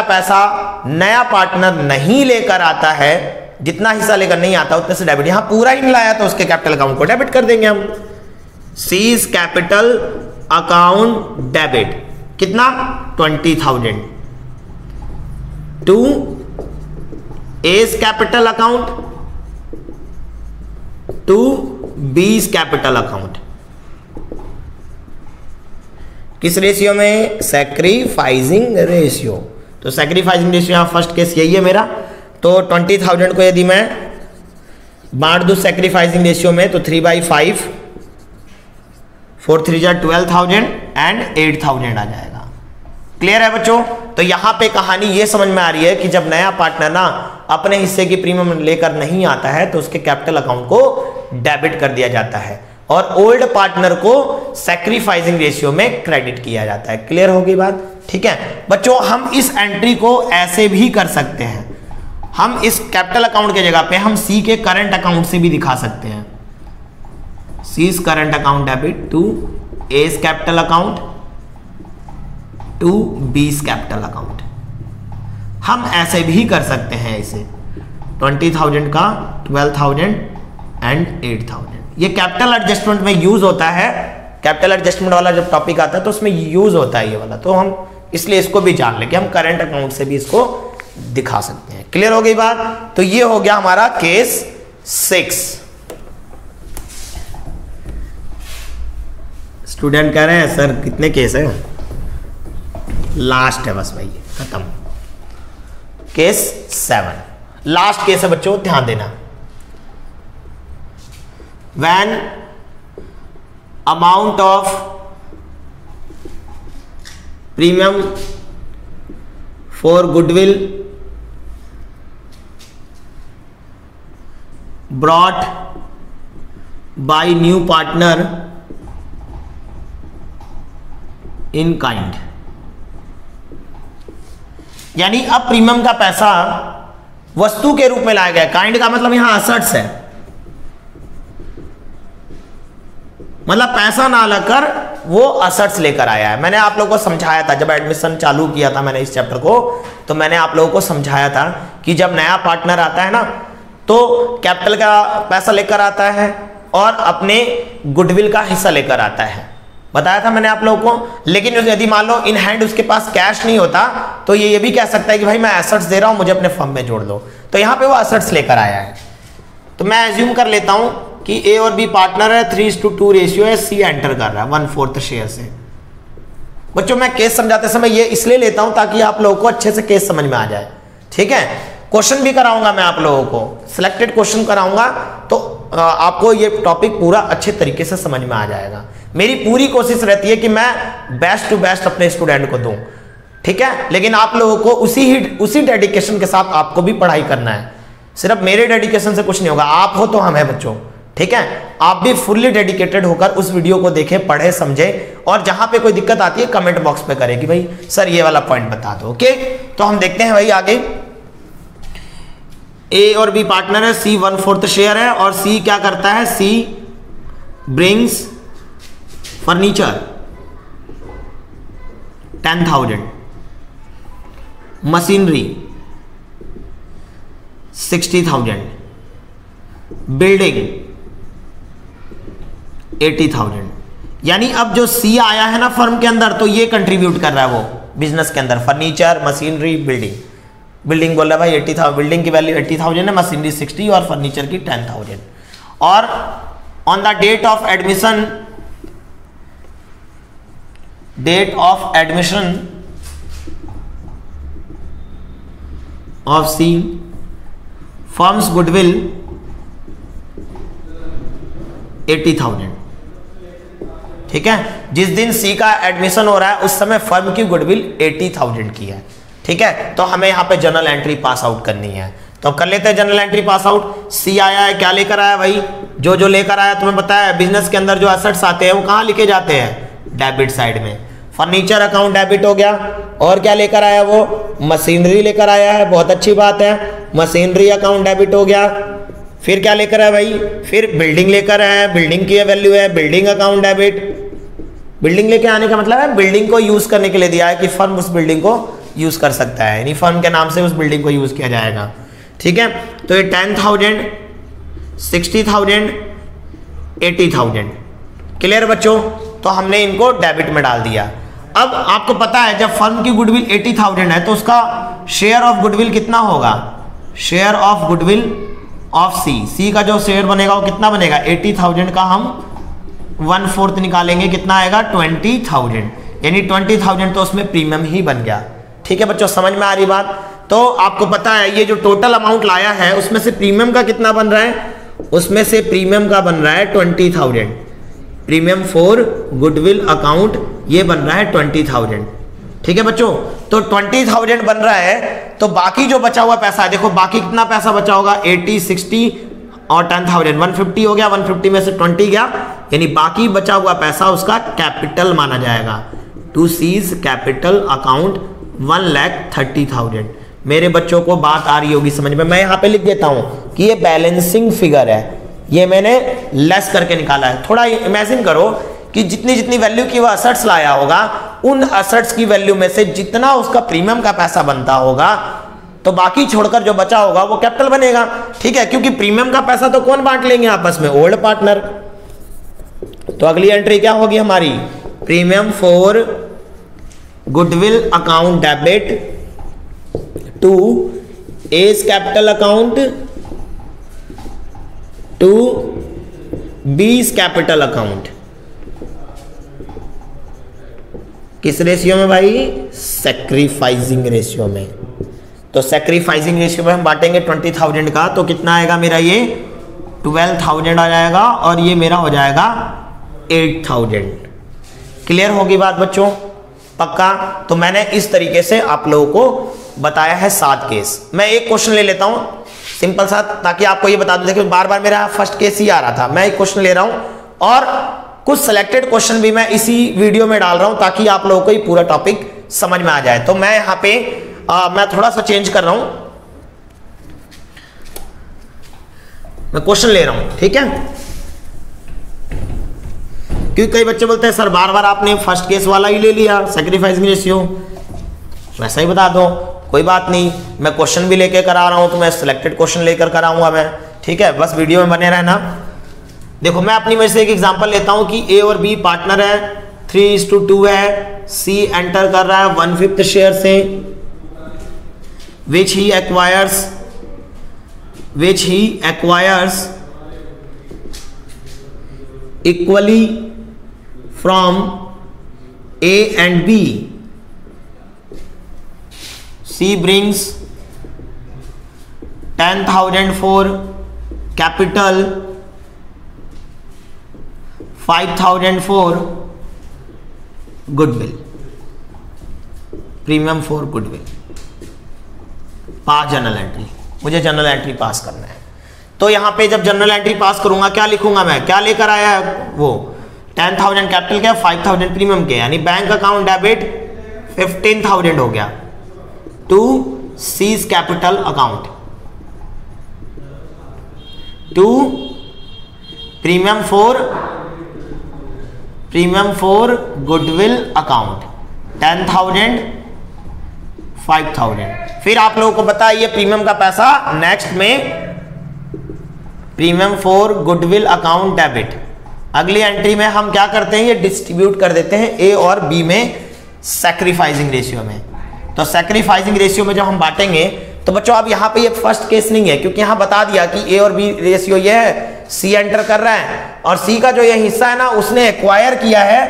पैसा नया पार्टनर नहीं लेकर आता है, जितना हिस्सा लेकर नहीं आता उतने से डेबिट, यहां पूरा ही नहीं लाया तो उसके कैपिटल अकाउंट को डेबिट कर देंगे हम। सीज कैपिटल अकाउंट डेबिट कितना 20,000 to A's capital account to B's capital account. किस रेशियो में? Sacrificing ratio. तो सैक्रिफाइसिंग रेशियो यहां फर्स्ट केस यही है मेरा। तो 20,000 को यदि मैं बांट दूं सैक्रिफाइसिंग रेशियो में तो 3/5, 4 3 12,000 एंड 8,000 आ जाएगा। क्लियर है बच्चों? तो यहां पे कहानी ये समझ में आ रही है कि जब नया पार्टनर ना अपने हिस्से की प्रीमियम लेकर नहीं आता है तो उसके कैपिटल अकाउंट को डेबिट कर दिया जाता है और ओल्ड पार्टनर को सैक्रिफाइसिंग रेशियो में क्रेडिट किया जाता है। क्लियर होगी बात? ठीक है बच्चों, हम इस एंट्री को ऐसे भी कर सकते हैं। हम इस कैपिटल अकाउंट के जगह पे हम सी के करंट अकाउंट से भी दिखा सकते हैं। C's current account debit to A's capital account to B's capital account, हम ऐसे भी कर सकते हैं इसे। 20,000 का 12,000 एंड 8,000, ये कैपिटल एडजस्टमेंट में यूज होता है। कैपिटल एडजस्टमेंट वाला जब टॉपिक आता है तो उसमें यूज होता है ये वाला, तो हम इसलिए इसको भी जान लें कि हम करंट अकाउंट से भी इसको दिखा सकते हैं। क्लियर हो गई बात? तो ये हो गया हमारा केस 6। स्टूडेंट कह रहे हैं सर कितने केस है? लास्ट है बस भाई, खत्म। केस 7 लास्ट केस है बच्चों, ध्यान देना। When amount of premium for goodwill brought by new partner in kind, यानी अब प्रीमियम का पैसा वस्तु के रूप में लाया गया। काइंड का मतलब यहां असेट्स है। मतलब पैसा ना लगाकर वो असेट्स लेकर आया है। मैंने आप लोगों को समझाया था जब एडमिशन चालू किया था मैंने इस चैप्टर को, तो मैंने आप लोगों को समझाया था कि जब नया पार्टनर आता है ना तो कैपिटल का पैसा लेकर आता है और अपने गुडविल का हिस्सा लेकर आता है, बताया था मैंने आप लोगों को। लेकिन यदि मान लो इन हैंड उसके पास कैश नहीं होता तो ये भी कह सकता है कि भाई मैं एसेट्स दे रहा हूं, मुझे अपने फर्म में जोड़ दो। तो यहां पे वो एसेट्स लेकर आया है। तो मैं एज्यूम कर लेता हूं कि ए और बी पार्टनर है, 3:2 रेशियो है, सी एंटर कर रहा है 1/4 शेयर से। बच्चों मैं केस समझाते समय ये इसलिए लेता हूं ताकि आप लोगों को अच्छे से केस समझ में आ जाए, ठीक है। क्वेश्चन भी कराऊंगा मैं आप लोगों को, सिलेक्टेड क्वेश्चन कराऊंगा, तो आपको ये टॉपिक पूरा अच्छे तरीके से समझ में आ जाएगा। मेरी पूरी कोशिश रहती है कि मैं बेस्ट टू बेस्ट अपने स्टूडेंट को दूं, ठीक है। लेकिन आप लोगों को उसी डेडिकेशन के साथ आपको भी पढ़ाई करना है। सिर्फ मेरे डेडिकेशन से कुछ नहीं होगा, आप हो तो हम है बच्चों, ठीक है। आप भी फुल्ली डेडिकेटेड होकर उस वीडियो को देखें, पढ़े, समझे, और जहां पे कोई दिक्कत आती है कमेंट बॉक्स पे करें कि भाई सर ये वाला पॉइंट बता दो, ओके। तो हम देखते हैं भाई आगे। ए और बी पार्टनर है, सी 1/4 शेयर है, और सी क्या करता है, C brings furniture 10,000, machinery 60,000, building 80,000। यानी अब जो सी आया है ना फर्म के अंदर, तो ये कंट्रीब्यूट कर रहा है वो बिजनेस के अंदर, फर्नीचर, मशीनरी, बिल्डिंग बोल रहा है भाई 80,000, बिल्डिंग की वैल्यू 80,000 है, मशीनरी 60 और फर्नीचर की 10,000। और on the date of admission of C, firm's goodwill 80,000, ठीक है। जिस दिन सी का एडमिशन हो रहा है उस समय फर्म की गुडविल 80,000 की है, ठीक है। तो हमें यहाँ पे जनरल एंट्री पास आउट करनी है, तो कर लेते हैं जनरल एंट्री पास आउट। सी आया है, क्या लेकर आया भाई, जो लेकर आया तुम्हें पता है बिजनेस के अंदर जो एसेट्स आते हैं वो कहाँ लिखे जाते हैं, डेबिट साइड में। फर्नीचर अकाउंट डेबिट हो गया, और क्या लेकर आया वो, मशीनरी लेकर आया है, बहुत अच्छी बात है, मशीनरी अकाउंट डेबिट हो गया। फिर क्या लेकर आया भाई, फिर बिल्डिंग लेकर आया है, बिल्डिंग की वैल्यू है, बिल्डिंग अकाउंट डेबिट। बिल्डिंग लेके आने का मतलब है बिल्डिंग को यूज करने के लिए दिया है कि फर्म उस बिल्डिंग को यूज कर सकता है, यानी फर्म के नाम से उस बिल्डिंग को यूज किया जाएगा, ठीक है। तो ये 10,000, 60,000, 80,000, क्लियर बच्चों। तो हमने इनको डेबिट में डाल दिया। अब आपको पता है जब फर्म की गुडविल 80,000 है तो उसका शेयर ऑफ गुडविल कितना होगा, शेयर ऑफ गुडविल ऑफ सी का जो शेयर बनेगा वो कितना बनेगा, 80,000 का हम 1/4 निकालेंगे, कितना आएगा 20,000, यानी 20,000 तो उसमें प्रीमियम ही बन गया, ठीक है बच्चों। समझ में आ रही बात। तो आपको पता है ये जो टोटल अमाउंट लाया है उसमें से प्रीमियम का कितना बन रहा है, उसमें से प्रीमियम का बन रहा है 20,000, प्रीमियम फॉर गुडविल अकाउंट ये बन रहा है 20,000, ठीक है बच्चों। तो 20,000 बन रहा है, तो बाकी जो बचा हुआ पैसा है, देखो बाकी कितना पैसा बचा होगा, 80, 60 और 10,000, 150 हो गया, 150 में से 20 गया, यानी बाकी बचा हुआ पैसा उसका कैपिटल माना जाएगा। To C's capital account 1,30,000। मेरे बच्चों को बात आ रही होगी समझ में। मैं यहाँ पे लिख देता हूँ कि ये बैलेंसिंग फिगर है, ये मैंने लेस करके निकाला है। थोड़ा इमेजिन करो कि जितनी जितनी वैल्यू की वो असेट्स लाया होगा, उन असेट्स की वैल्यू में से जितना उसका प्रीमियम का पैसा बनता होगा, तो बाकी छोड़कर जो बचा होगा वो कैपिटल बनेगा, ठीक है। क्योंकि प्रीमियम का पैसा तो कौन बांट लेंगे आपस में, ओल्ड पार्टनर। तो अगली एंट्री क्या होगी हमारी, premium for goodwill account debit to A's capital account to B's capital account. किस रेशियो में भाई, सैक्रिफाइसिंग रेशियो में। तो सैक्रिफाइसिंग रेशियो में हम बांटेंगे 20,000 का, तो कितना आएगा मेरा, ये 12,000 आ जाएगा, और ये मेरा हो जाएगा 8,000। क्लियर होगी बात बच्चों, पक्का। तो मैंने इस तरीके से आप लोगों को बताया है 7 केस। मैं एक क्वेश्चन ले लेता हूं सिंपल सा, ताकि आपको ये बता दूं। देखिए बार बार मेरा फर्स्ट केस ही आ रहा था, मैं एक क्वेश्चन ले रहा हूं और कुछ सिलेक्टेड क्वेश्चन भी मैं इसी वीडियो में डाल रहा हूं ताकि आप लोगों को ये पूरा टॉपिक समझ में आ जाए। तो मैं यहां पे मैं थोड़ा सा चेंज कर रहा हूं, मैं क्वेश्चन ले रहा हूं, ठीक है। क्योंकि कई बच्चे बोलते हैं सर बार बार आपने फर्स्ट केस वाला ही ले लिया सैक्रिफाइसिंग रेशियो, वैसा ही बता दो, कोई बात नहीं। मैं क्वेश्चन भी लेके करा रहा हूं तो मैं सिलेक्टेड क्वेश्चन लेकर कराऊंगा मैं, ठीक है, बस वीडियो में बने रहना। देखो मैं अपनी वजह से एक एग्जांपल लेता हूं कि ए और बी पार्टनर है, 3:2 है, सी एंटर कर रहा है 1/5 शेयर से, which he acquires equally from A and B. C brings 10,000 for capital, 5,000 for goodwill, premium for goodwill. Pass general entry, मुझे जनरल एंट्री पास करना है। तो यहां पे जब जनरल एंट्री पास करूंगा क्या लिखूंगा मैं, क्या लेकर आया है वो 10,000 कैपिटल के, 5,000 प्रीमियम के, यानी बैंक अकाउंट डेबिट 15,000 हो गया to C's capital account, to premium for goodwill account 10,000 5,000। फिर आप लोगों को पता है ये प्रीमियम का पैसा नेक्स्ट में premium for goodwill account debit, अगली एंट्री में हम क्या करते हैं ये डिस्ट्रीब्यूट कर देते हैं ए और बी में सैक्रिफाइसिंग रेशियो में। तो सैक्रिफाइसिंग रेशियो में जब हम बांटेंगे तो बच्चों अब यहाँ पे ये फर्स्ट केस नहीं है, क्योंकि यहाँ बता दिया कि ए और बी रेशियो ये है, सी एंटर कर रहा है और सी का जो ये हिस्सा है ना उसने एक्वायर किया है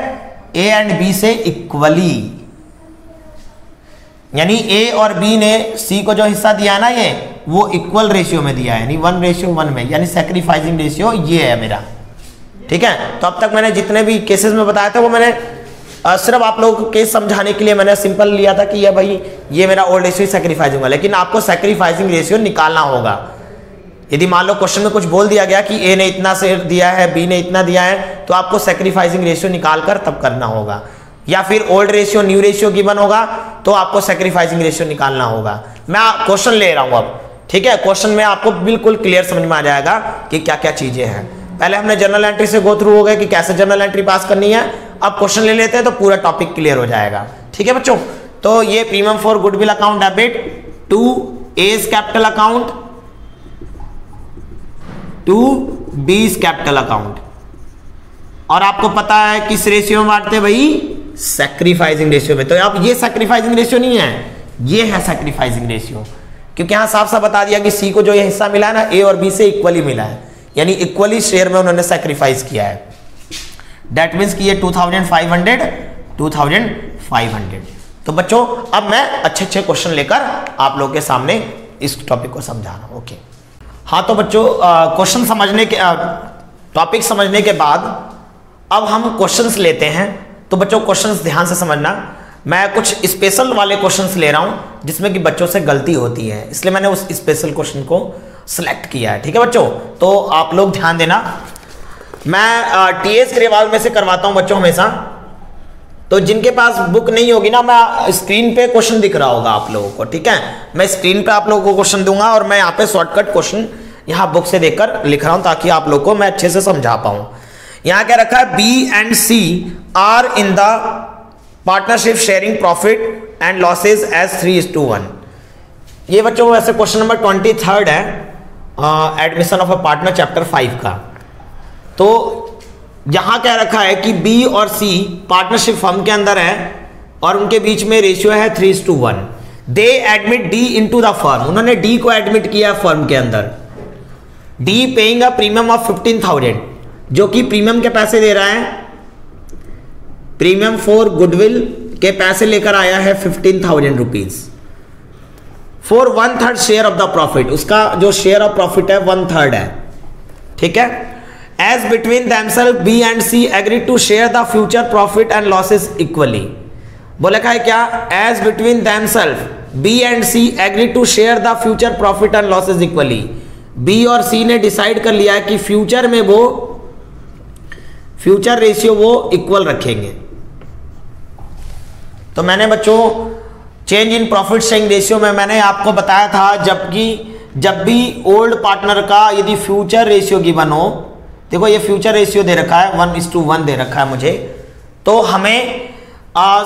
ए एंड बी से इक्वली, यानी ए और बी ने सी को जो हिस्सा दिया है ना ये वो इक्वल रेशियो में दिया है, यानी 1:1 में, यानी सैक्रिफाइसिंग रेशियो ये है मेरा, ठीक है। तो अब तक मैंने जितने भी केसेस में बताया था वो मैंने सिर्फ आप लोगों को केस समझाने के लिए मैंने सिंपल लिया था कि ये भाई ये मेरा ओल्ड रेशियो सैक्रिफाइसिंग वाला, लेकिन आपको सैक्रिफाइसिंग रेशियो निकालना होगा। यदि मान लो क्वेश्चन में कुछ बोल दिया गया कि ए ने इतना शेयर दिया है, बी ने इतना दिया है, तो आपको सैक्रिफाइसिंग रेशियो निकाल कर तब करना होगा, या फिर old ratio new ratio given होगा तो आपको सैक्रिफाइसिंग रेशियो निकालना होगा। मैं क्वेश्चन ले रहा हूं अब, ठीक है, क्वेश्चन में आपको बिल्कुल क्लियर समझ में आ जाएगा कि क्या क्या चीजें हैं। पहले हमने जनरल एंट्री से गो थ्रू हो गए कि कैसे जनरल एंट्री पास करनी है, अब क्वेश्चन ले लेते हैं तो पूरा टॉपिक क्लियर हो जाएगा, ठीक है बच्चों। तो ये premium for goodwill account debit to A's capital account to B's capital account, और आपको पता है किस रेशियो में बांटते हैं भाई, सैक्रिफाइसिंग रेशियो में। तो अब ये सैक्रिफाइसिंग रेशियो नहीं है, ये है सैक्रिफाइसिंग रेशियो, क्योंकि यहां साफ साफ बता दिया कि सी को जो ये हिस्सा मिला है ना ए और बी से इक्वली मिला है, यानी इक्वली शेयर में उन्होंने सैक्रिफाइस किया है। दैट मीन्स कि ये 2,500। तो बच्चों अब मैं अच्छे क्वेश्चन लेकर आप लोगों के सामने इस टॉपिक को समझा रहा हूं। ओके, हाँ तो बच्चों क्वेश्चन समझने के टॉपिक समझने के बाद अब हम क्वेश्चंस लेते हैं। तो बच्चों क्वेश्चंस ध्यान से समझना, मैं कुछ स्पेशल वाले क्वेश्चंस ले रहा हूं जिसमें कि बच्चों से गलती होती है, इसलिए मैंने उस स्पेशल क्वेश्चन को सिलेक्ट किया है, ठीक है बच्चों। तो आप लोग ध्यान देना, मैं टीएस ग्रेवाल में से करवाता हूं बच्चों हमेशा, तो जिनके पास बुक नहीं होगी ना, मैं स्क्रीन पे क्वेश्चन दिख रहा होगा आप लोगों को, ठीक है, मैं स्क्रीन पे आप लोगों को क्वेश्चन दूंगा और मैं यहाँ पे शॉर्टकट क्वेश्चन यहाँ बुक से देखकर लिख रहा हूं ताकि आप लोग को मैं अच्छे से समझा पाऊं। यहाँ क्या रखा है, B and C are in the partnership sharing profit and losses as 3:1। ये बच्चों वैसे क्वेश्चन नंबर 23 है admission of a partner chapter 5 का। तो यहां क्या रखा है कि बी और सी पार्टनरशिप फर्म के अंदर है और उनके बीच में रेशियो है 3:1। दे admit D into the firm, उन्होंने डी को एडमिट किया फर्म के अंदर। D paying a premium of 15,000, जो कि प्रीमियम के पैसे दे रहा है, प्रीमियम फॉर गुडविल के पैसे लेकर आया है 15,000 rupees for 1/3 share of the profit, उसका जो शेयर ऑफ प्रॉफिट है 1/3 है, ठीक है। As between themselves B and C agree to share the future profit and losses equally. बोला है क्या, as between themselves B and C agree to share the future profit and losses equally. B और सी ने decide कर लिया है कि फ्यूचर में वो फ्यूचर रेशियो वो इक्वल रखेंगे। तो मैंने बच्चों change in profit sharing ratio में मैंने आपको बताया था, जब भी ओल्ड पार्टनर का यदि फ्यूचर रेशियो गिवन हो देखो ये फ्यूचर रेशियो दे रखा है 1:1 दे रखा है मुझे, तो हमें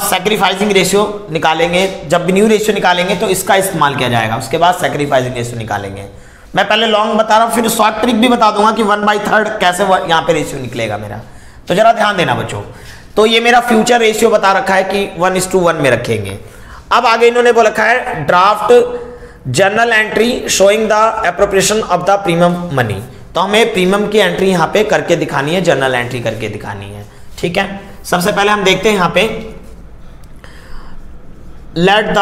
सैक्रिफाइसिंग रेशियो निकालेंगे। जब भी न्यू रेशियो निकालेंगे तो इसका इस्तेमाल किया जाएगा, उसके बाद सैक्रिफाइसिंग रेशियो निकालेंगे। मैं पहले लॉन्ग बता रहा हूँ, फिर शॉर्ट ट्रिक भी बता दूंगा कि 1/3 कैसे यहाँ पे रेशियो निकलेगा मेरा। तो जरा ध्यान देना बच्चों। तो ये मेरा फ्यूचर रेशियो बता रखा है कि 1:1 में रखेंगे। अब आगे इन्होंने बोल रखा है draft journal entry showing the appropriation of the premium money. तो हमें प्रीमियम की एंट्री यहाँ पे करके दिखानी है, जर्नल एंट्री करके दिखानी है। ठीक है, सबसे पहले हम देखते हैं यहाँ पे लेट द,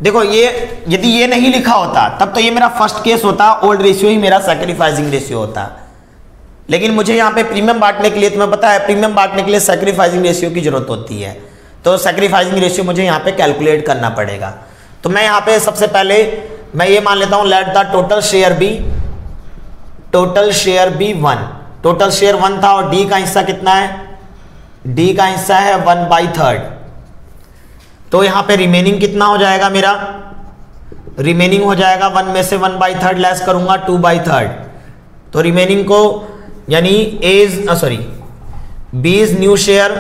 देखो ये यदि ये नहीं लिखा होता तब तो ये मेरा फर्स्ट केस होता, ओल्ड रेशियो ही मेरा सैक्रिफाइसिंग रेशियो होता। लेकिन मुझे यहाँ पे प्रीमियम बांटने के लिए, तुम्हें पता है प्रीमियम बांटने के लिए सैक्रिफाइसिंग रेशियो की जरूरत होती है, तो सैक्रिफाइसिंग रेशियो मुझे यहाँ पे कैलकुलेट करना पड़ेगा। तो मैं यहाँ पे सबसे पहले मैं ये मान लेता हूँ let the total share B 1। Total share 1 था और डी का हिस्सा कितना है, डी का हिस्सा है 1/3। तो यहाँ पे रिमेनिंग कितना हो जाएगा मेरा, रिमेनिंग हो जाएगा 1 में से 1/3 लेस करूंगा 2/3। तो रिमेनिंग को यानी B is new share,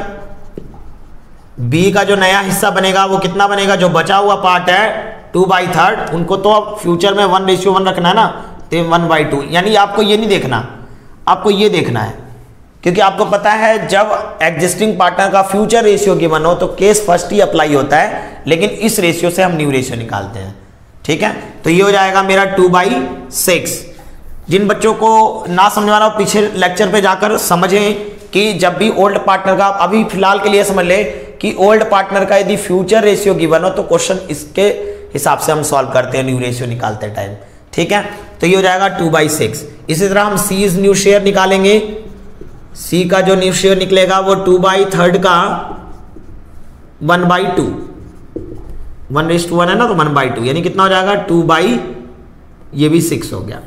B का जो नया हिस्सा बनेगा वो कितना बनेगा, जो बचा हुआ पार्ट है 2/3, उनको तो अब फ्यूचर में 1:1 रखना है ना, तो 1/2। यानी आपको ये नहीं देखना, आपको ये देखना है, क्योंकि आपको पता है जब एग्जिस्टिंग पार्टनर का फ्यूचर रेशियो गिवन हो तो केस फर्स्ट ही अप्लाई होता है, लेकिन इस रेशियो से हम न्यू रेशियो निकालते हैं। ठीक है, तो ये हो जाएगा मेरा 2/6। जिन बच्चों को ना समझवाना हो पीछे लेक्चर पे जाकर समझें कि जब भी ओल्ड पार्टनर का, अभी फिलहाल के लिए समझ ले कि ओल्ड पार्टनर का यदि फ्यूचर रेशियो गिवन हो तो क्वेश्चन इसके हिसाब से हम सॉल्व करते हैं न्यू रेशियो निकालते टाइम। ठीक है, तो ये हो जाएगा 2/6। इसी तरह हम सी इज न्यू शेयर निकालेंगे, सी का जो न्यू शेयर निकलेगा वो 2/3 का 1/2, 1:1 है ना, तो 1/2 यानी कितना हो जाएगा 2 ये भी 6 हो गया।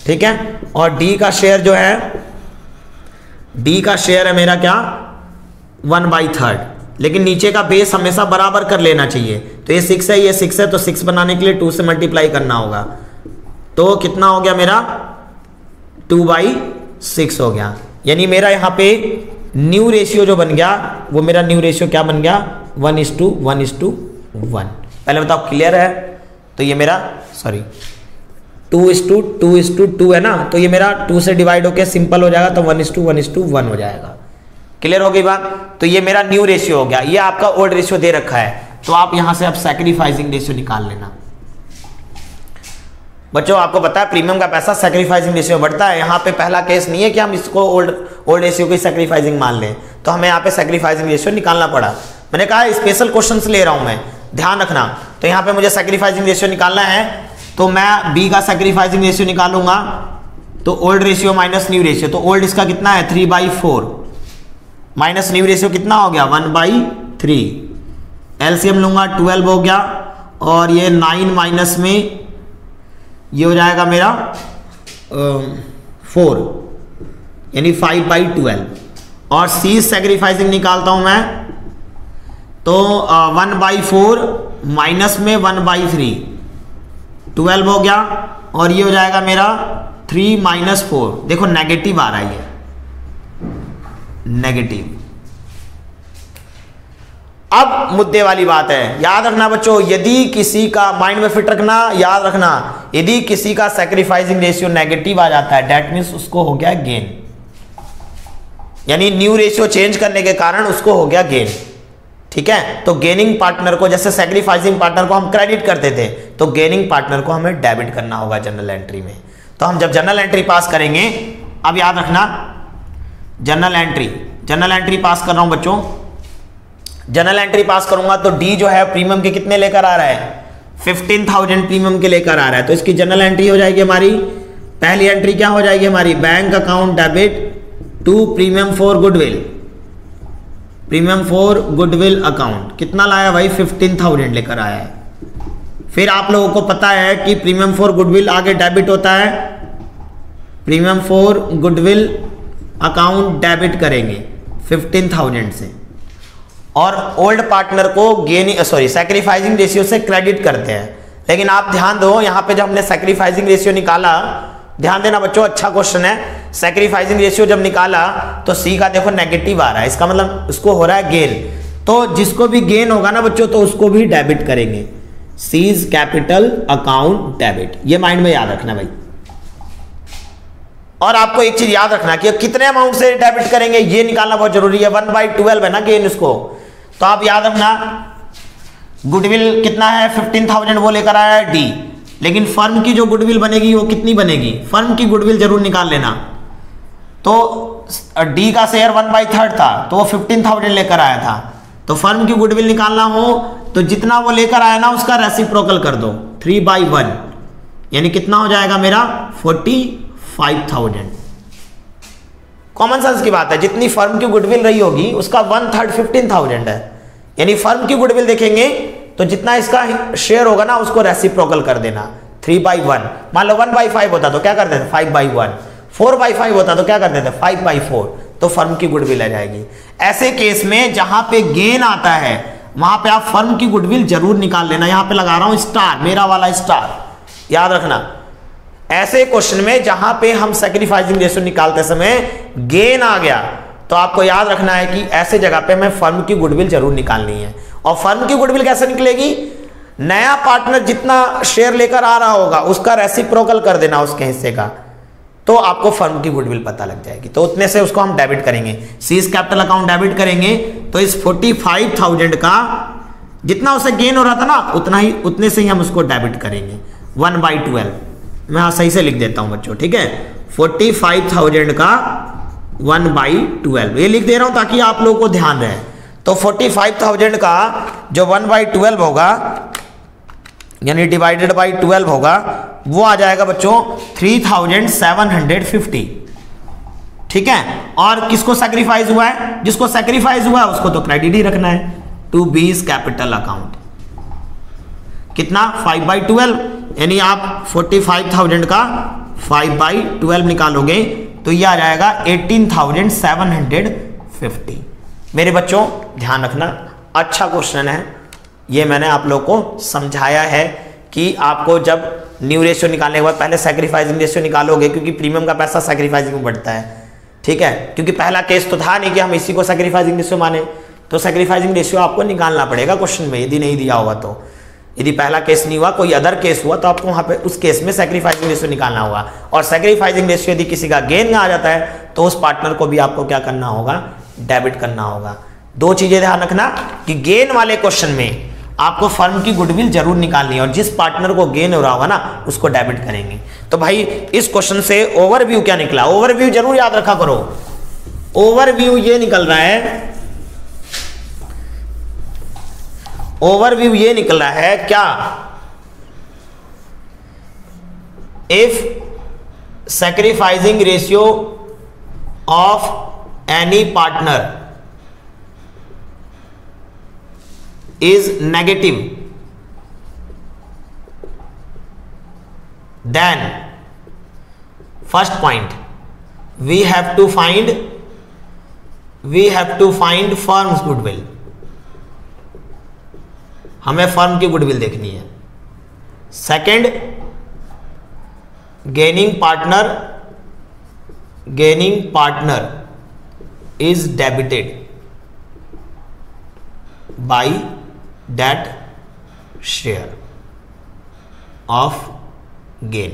ठीक है, और डी का शेयर जो है, डी का शेयर है मेरा क्या 1/3, लेकिन नीचे का बेस हमेशा बराबर कर लेना चाहिए। तो ये 6 है, ये 6 है, तो 6 बनाने के लिए 2 से मल्टीप्लाई करना होगा। तो कितना हो गया मेरा 2/6 हो गया। यानी मेरा यहाँ पे न्यू रेशियो जो बन गया वो मेरा न्यू रेशियो क्या बन गया 1:1:1। पहले बताओ क्लियर है? तो ये मेरा 2:2:2 है ना, तो ये मेरा 2 से डिवाइड होके सिंपल हो जाएगा, तो 1:1:1 हो जाएगा। क्लियर हो गई बात? तो ये मेरा न्यू रेशियो हो गया। ये आपका ओल्ड रेशियो दे रखा है, तो आप यहां से अब सैक्रिफाइसिंग रेशियो निकाल लेना। बच्चों आपको पता है प्रीमियम का पैसा सैक्रिफाइसिंग रेशियो बढ़ता है। यहाँ पे पहला केस नहीं है कि हम इसको ओल्ड रेशियो की सैक्रिफाइसिंग मान लें, तो हमें यहाँ पे सैक्रिफाइसिंग रेशियो निकालना पड़ा। मैंने कहा स्पेशल क्वेश्चंस ले रहा हूँ मैं, ध्यान रखना। तो यहाँ पे मुझे सैक्रिफाइसिंग रेशियो निकालना है, तो मैं बी का सैक्रिफाइसिंग रेशियो निकालूंगा, तो old ratio minus new ratio. तो ओल्ड इसका कितना है 3/4 माइनस न्यू रेशियो कितना हो गया 1/3। एलसीएम लूंगा 12 हो गया, और ये 9 माइनस में ये हो जाएगा मेरा 4 यानी 5/12। और सी सैक्रिफाइसिंग निकालता हूं मैं, तो 1/4 माइनस में 1/3 12 हो गया, और ये हो जाएगा मेरा 3 - 4। देखो नेगेटिव आ रहा है, ये नेगेटिव। अब मुद्दे वाली बात है, याद रखना बच्चों, यदि किसी का माइंड में फिट रखना, याद रखना, यदि किसी का सैक्रिफाइसिंग रेशियो नेगेटिव आ जाता है दैट मींस उसको हो गया गेन, यानी न्यू रेशियो चेंज करने के कारण उसको हो गया गेन। ठीक है, तो गेनिंग पार्टनर को, जैसे सैक्रिफाइसिंग पार्टनर को हम क्रेडिट करते थे, तो गेनिंग पार्टनर को हमें डेबिट करना होगा जनरल एंट्री में। तो हम जब जनरल एंट्री पास करेंगे, अब याद रखना जनरल एंट्री पास कर रहा हूं बच्चों, जनरल एंट्री पास करूंगा तो डी जो है प्रीमियम के कितने लेकर आ रहा है 15,000 प्रीमियम के लेकर आ रहा है। तो इसकी जनरल एंट्री हो जाएगी हमारी, पहली एंट्री क्या हो जाएगी हमारी, bank account debit to premium for goodwill account. कितना लाया भाई 15,000 लेकर आया है। फिर आप लोगों को पता है कि प्रीमियम फॉर गुडविल आगे डेबिट होता है, premium for goodwill account debit करेंगे 15,000 से, और ओल्ड पार्टनर को सैक्रिफाइसिंग रेशियो से क्रेडिट करते हैं। लेकिन आप ध्यान दो, यहाँ पे जब हमने सैक्रिफाइसिंग रेशियो निकाला, ध्यान देना बच्चों, अच्छा क्वेश्चन है, सैक्रिफाइसिंग रेशियो जब निकाला तो सी का देखो नेगेटिव आ रहा है, इसका मतलब उसको हो रहा है गेन। तो जिसको भी गेन होगा ना बच्चों तो उसको भी डेबिट करेंगे। सीज कैपिटल अकाउंट डेबिट, ये माइंड में याद रखना भाई। और आपको एक चीज याद रखना कि कितने अमाउंट से डेबिट करेंगे ये निकालना बहुत जरूरी है। 1/12 है ना गेन इसको, तो आप याद रखना गुडविल कितना है 15,000 वो लेकर आया है डी, लेकिन फर्म की जो गुडविल बनेगी वो कितनी बनेगी, फर्म की गुडविल जरूर निकाल लेना। तो डी का शेयर 1/3 था तो वो 15,000 लेकर आया था, तो फर्म की गुडविल निकालना हो तो जितना वो लेकर आया ना उसका रेसिप्रोकल कर दो 3/1, यानी कितना हो जाएगा मेरा 45,000। कॉमन सेंस की बात है, जितनी फर्म की गुडविल रही होगी उसका 1/3 15,000 है, यानी फर्म की गुडविल देखेंगे तो जितना इसका शेयर होगा ना उसको रेसिप्रोकल कर देना 3/1। मान लो 1/5 होता तो क्या कर देते 5/1, 4/5 होता तो क्या कर देते 5/4, तो फर्म की गुडविल आ जाएगी। ऐसे केस में जहां पे गेन आता है वहां पे आप फर्म की गुडविल जरूर निकाल लेना। यहां पे लगा रहा हूं स्टार, मेरा वाला स्टार, याद रखना। ऐसे क्वेश्चन में जहां पे हम सैक्रिफाइसिंग रेशियो निकालते समय गेन आ गया तो आपको याद रखना है कि ऐसे जगह पे हमें फर्म की गुडविल जरूर निकालनी है। और फर्म की गुडविल कैसे निकलेगी, नया पार्टनर जितना शेयर लेकर आ रहा होगा उसका रेसिप्रोकल कर देना उसके हिस्से का, तो आपको फर्म की गुडविल पता लग जाएगी। तो उतने से उसको हम डेबिट करेंगे, सीज कैपिटल अकाउंट डेबिट करेंगे। तो इस 45,000 का जितना उसे गेन हो रहा था ना उतने से ही हम उसको डेबिट करेंगे 1/12। मैं हाँ सही से लिख देता हूं बच्चों, ठीक है। 45,000 का 1/12 ये लिख दे रहा हूं ताकि आप लोगों को ध्यान रहे। तो 45,000 का जो 1/12 होगा यानी डिवाइडेड बाई 12 होगा वो आ जाएगा बच्चों 3,750, ठीक है। और किसको सैक्रिफाइस हुआ है, जिसको सैक्रिफाइस हुआ है उसको तो क्रेडिट ही रखना है टू बीज कैपिटल अकाउंट। कितना 5/12, यानी आप 45,000 का 5/12 निकालोगे तो ये आ जाएगा 18,750। मेरे बच्चों ध्यान रखना, अच्छा क्वेश्चन है ये, मैंने आप लोग को समझाया है कि आपको जब न्यू रेशियो निकालने के बाद पहले सैक्रिफाइसिंग रेशियो निकालोगे, क्योंकि प्रीमियम का पैसा सैक्रिफाइसिंग में बढ़ता है, ठीक है। क्योंकि पहला केस तो था नहीं कि हम इसी को सैक्रिफाइसिंग रेशियो माने, तो सैक्रिफाइसिंग रेशियो आपको निकालना पड़ेगा क्वेश्चन में, यदि नहीं दिया होगा तो। यदि पहला केस नहीं हुआ, कोई अदर केस हुआ, तो आपको वहां पे उस केस में सैक्रिफाइसिंग रेशियो निकालना होगा। और सैक्रिफाइसिंग रेशियो यदि किसी का गेन आ जाता है तो उस पार्टनर को भी आपको क्या करना होगा, डेबिट करना होगा। दो चीजें ध्यान रखना कि गेन वाले क्वेश्चन में आपको फर्म की गुडविल जरूर निकालनी है, और जिस पार्टनर को गेन हो रहा होगा ना उसको डेबिट करेंगे। तो भाई इस क्वेश्चन से ओवरव्यू क्या निकला, ओवरव्यू जरूर याद रखा करो। ओवरव्यू ये निकल रहा है, ओवरव्यू ये निकल रहा है क्या, if sacrificing ratio of any partner is negative, then first point we have to find firm's goodwill, हमें फर्म की गुडविल देखनी है। Second, gaining partner is debited by that share of gain।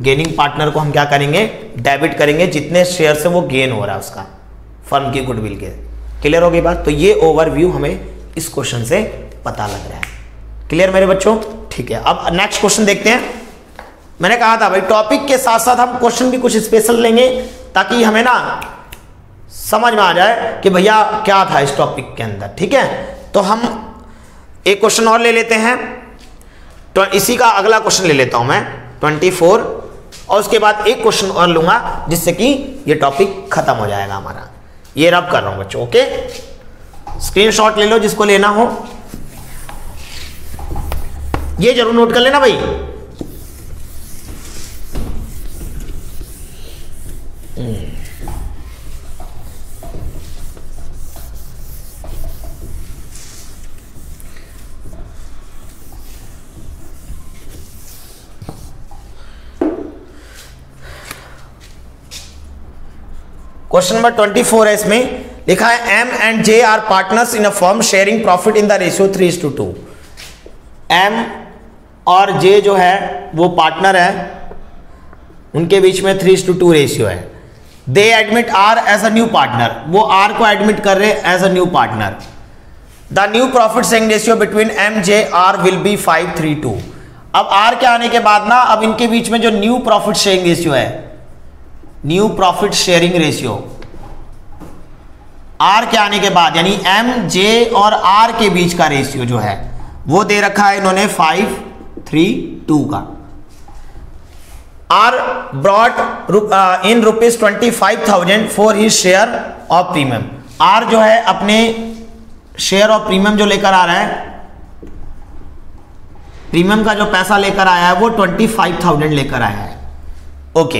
Gaining partner को हम क्या करेंगे, debit करेंगे जितने शेयर से वो गेन हो रहा है उसका, फर्म की गुडविल के। क्लियर हो गई बात। तो ये ओवरव्यू हमें इस क्वेश्चन से पता लग रहा है। क्लियर मेरे बच्चों, ठीक है। अब नेक्स्ट क्वेश्चन देखते हैं। मैंने कहा था भाई टॉपिक के साथ साथ हम क्वेश्चन भी कुछ स्पेशल लेंगे ताकि हमें ना समझ में आ जाए कि भैया क्या था इस टॉपिक के अंदर, ठीक है। तो हम एक क्वेश्चन और ले लेते हैं, तो इसी का अगला क्वेश्चन ले लेता हूं मैं 24, और उसके बाद एक क्वेश्चन और लूंगा जिससे कि ये टॉपिक खत्म हो जाएगा हमारा। ये रब कर रहा हूं बच्चों, ओके। स्क्रीनशॉट ले लो जिसको लेना हो, ये जरूर नोट कर लेना भाई। क्वेश्चन नंबर 24 है, इसमें लिखा है M and J are partners in a firm sharing profit in the ratio 3:2। M और जे जो है वो पार्टनर है, उनके बीच में 3:2 रेशियो है। They admit R as a new partner, वो आर को एडमिट कर रहे as a new partner. The new profit sharing ratio between M J R will be 5:3:2। अब आर के आने के बाद ना, अब इनके बीच में जो न्यू प्रॉफिट शेयरिंग रेशियो है, new profit sharing ratio R के आने के बाद, यानी एम जे और आर के बीच का रेशियो जो है वो दे रखा है इन्होंने 5:3:2 का। R brought in ₹25,000 for his share of premium. R जो है अपने शेयर ऑफ प्रीमियम जो लेकर आ रहा है, प्रीमियम का जो पैसा लेकर आया है वो 25,000 लेकर आया है। Okay,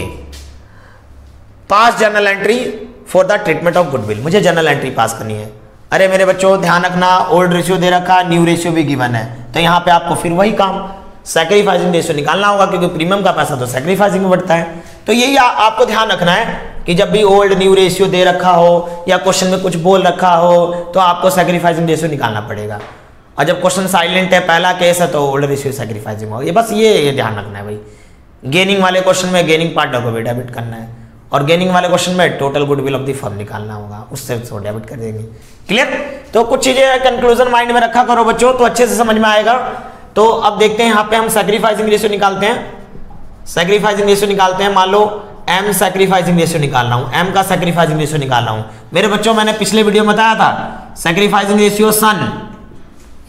pass journal entry for the treatment of goodwill. मुझे जर्नल एंट्री पास करनी है। अरे मेरे बच्चों ध्यान रखना, ओल्ड रेशियो दे रखा, न्यू रेशियो भी गिवन है, तो यहां पे आपको फिर वही काम सैक्रिफाइसिंग रेशियो निकालना होगा, क्योंकि प्रीमियम का पैसा तो सैक्रिफाइसिंग में बढ़ता है। तो यही आपको ध्यान रखना है कि जब भी ओल्ड न्यू रेशियो दे रखा हो या क्वेश्चन में कुछ बोल रखा हो तो आपको सैक्रिफाइसिंग रेशियो निकालना पड़ेगा। और जब क्वेश्चन साइलेंट है, पहला केस है, तो ओल्ड रेशियो सैक्रिफाइसिंग होगा। ये बस ये ध्यान रखना है भाई। गेनिंग वाले क्वेश्चन में गेनिंग पार्टनर को भी डेबिट करना है, और गेनिंग वाले क्वेश्चन में total goodwill of the firm निकालना होगा, उससे उसको डेबिट कर देंगे। क्लियर? तो कुछ चीजें कंक्लूजन माइंड में रखा करो बच्चों, तो अच्छे से समझ में आएगा। तो अब देखते हैं, यहाँ पे हम सैक्रिफाइसिंग रेशियो निकालते हैं। सैक्रिफाइसिंग रेशियो निकालते हैं। मान लो एम सैक्रिफाइसिंग रेशियो निकाल रहा हूं, एम का सैक्रिफाइसिंग रेशियो निकाल रहा हूं। मेरे बच्चों मैंने पिछले वीडियो में बताया था सैक्रिफाइसिंग रेशियो सन,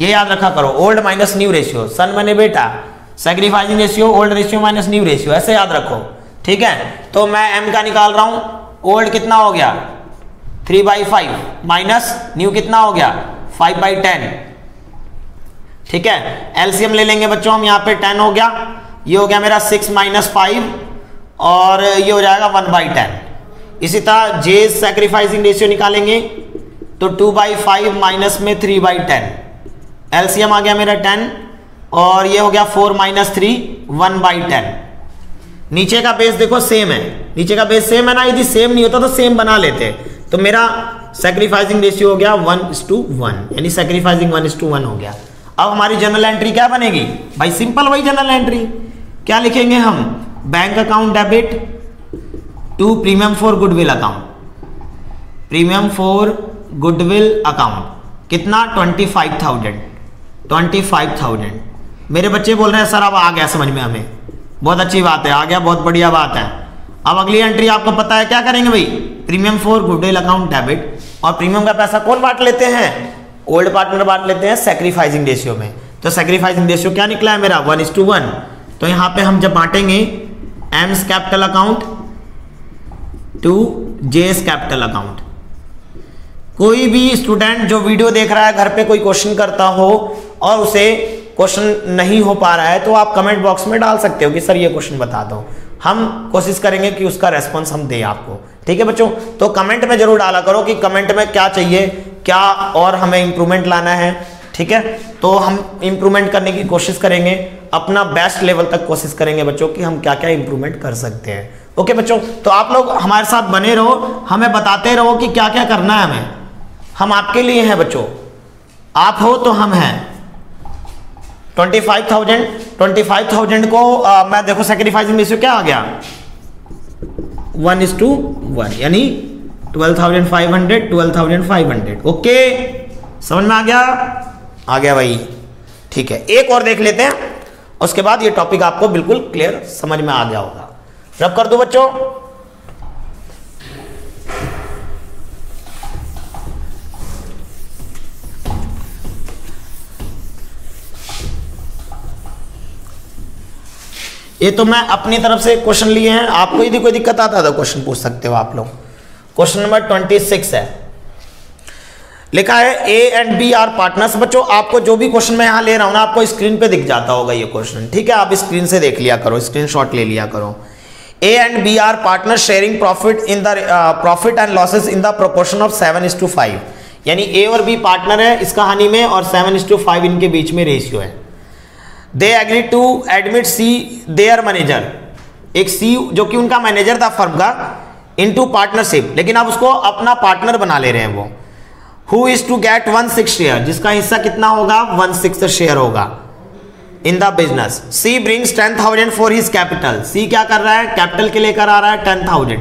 ये याद रखा करो, ओल्ड माइनस न्यू रेशियो। सन मैंने बेटा, sacrificing ratio old ratio minus new ratio, ऐसे याद रखो। ठीक है, तो मैं एम का निकाल रहा हूं। ओल्ड कितना हो गया 3/5 माइनस न्यू कितना हो गया 5/10। ठीक है, एलसीएम ले लेंगे बच्चों हम, यहाँ पे 10 हो गया, ये हो गया मेरा 6 - 5 और ये हो जाएगा 1/10। इसी तरह जे सैक्रिफाइसिंग रेशियो निकालेंगे तो 2/5 माइनस में 3/10, एलसीएम आ गया मेरा 10 और ये हो गया 4 - 3 1/10। नीचे का बेस देखो सेम है, नीचे का बेस सेम है ना, यदि सेम नहीं होता तो सेम बना लेते। तो मेरा सैक्रिफाइसिंग रेशियो हो गया 1:1, यानी सैक्रिफाइसिंग 1:1 हो गया। अब हमारी जनरल एंट्री क्या बनेगी भाई? सिंपल वही जनरल एंट्री। क्या लिखेंगे हम? Bank account debit to premium for goodwill account, premium for goodwill account कितना 25,000। मेरे बच्चे बोल रहे हैं सर अब आ गया समझ में हमें, बहुत अच्छी बात है, आ गया, बहुत बढ़िया बात है। अब अगली एंट्री आपको पता है क्या करेंगे भाई? Premium for goodwill account debit, और प्रीमियम का पैसा कौन बांट लेते हैं? ओल्ड पार्टनर बांट लेते हैं सैक्रिफाइसिंग रेशियो में। तो सैक्रिफाइसिंग रेशियो क्या निकला है मेरा 1:1। तो यहां पे हम जब बांटेंगे M's capital account to J's capital account. कोई भी स्टूडेंट जो वीडियो देख रहा है घर पे कोई क्वेश्चन करता हो और उसे क्वेश्चन नहीं हो पा रहा है तो आप कमेंट बॉक्स में डाल सकते हो कि सर ये क्वेश्चन बता दो, हम कोशिश करेंगे कि उसका रेस्पॉन्स हम दें आपको। ठीक है बच्चों, तो कमेंट में जरूर डाला करो कि कमेंट में क्या चाहिए, क्या और हमें इंप्रूवमेंट लाना है। ठीक है, तो हम इंप्रूवमेंट करने की कोशिश करेंगे, अपना बेस्ट लेवल तक कोशिश करेंगे बच्चों कि हम क्या क्या इंप्रूवमेंट कर सकते हैं। ओके बच्चों, तो आप लोग हमारे साथ बने रहो, हमें बताते रहो कि क्या क्या करना है हमें। हम आपके लिए हैं बच्चों, आप हो तो हम हैं। 25,000 को मैं देखो सैक्रिफाइसिंग रेशियो क्या आ गया 1:1, यानी 12,500। ओके, समझ में आ गया भाई। ठीक है, एक और देख लेते हैं, उसके बाद ये टॉपिक आपको बिल्कुल क्लियर समझ में आ गया होगा। रब कर दो बच्चों। ये तो मैं अपनी तरफ से क्वेश्चन लिए हैं, आपको यदि कोई दिक्कत आता है तो क्वेश्चन पूछ सकते हो आप लोग। क्वेश्चन नंबर 26 है, लिखा है A and B are partners. बच्चों आपको जो भी क्वेश्चन मैं यहां ले रहा हूं ना, आपको स्क्रीन पे दिख जाता होगा ये क्वेश्चन। ठीक है, आप स्क्रीन से देख लिया करो, स्क्रीनशॉट ले लिया करो। A and B are partner sharing profit and losses in the proportion of 7:5, यानी ए और बी पार्टनर है इस कहानी में और 7:5 इनके बीच में रेशियो है। They agree to admit C their manager, एक सी जो कि उनका मैनेजर था फर्म का, इनटू पार्टनरशिप, लेकिन अब उसको अपना पार्टनर बना ले रहे हैं वो। Who is to get 1/6 share, जिसका हिस्सा कितना होगा 1/6 शेयर होगा in the business. C brings 10,000 for his capital, C क्या कर रहा है, कैपिटल के लेकर आ रहा है 10,000।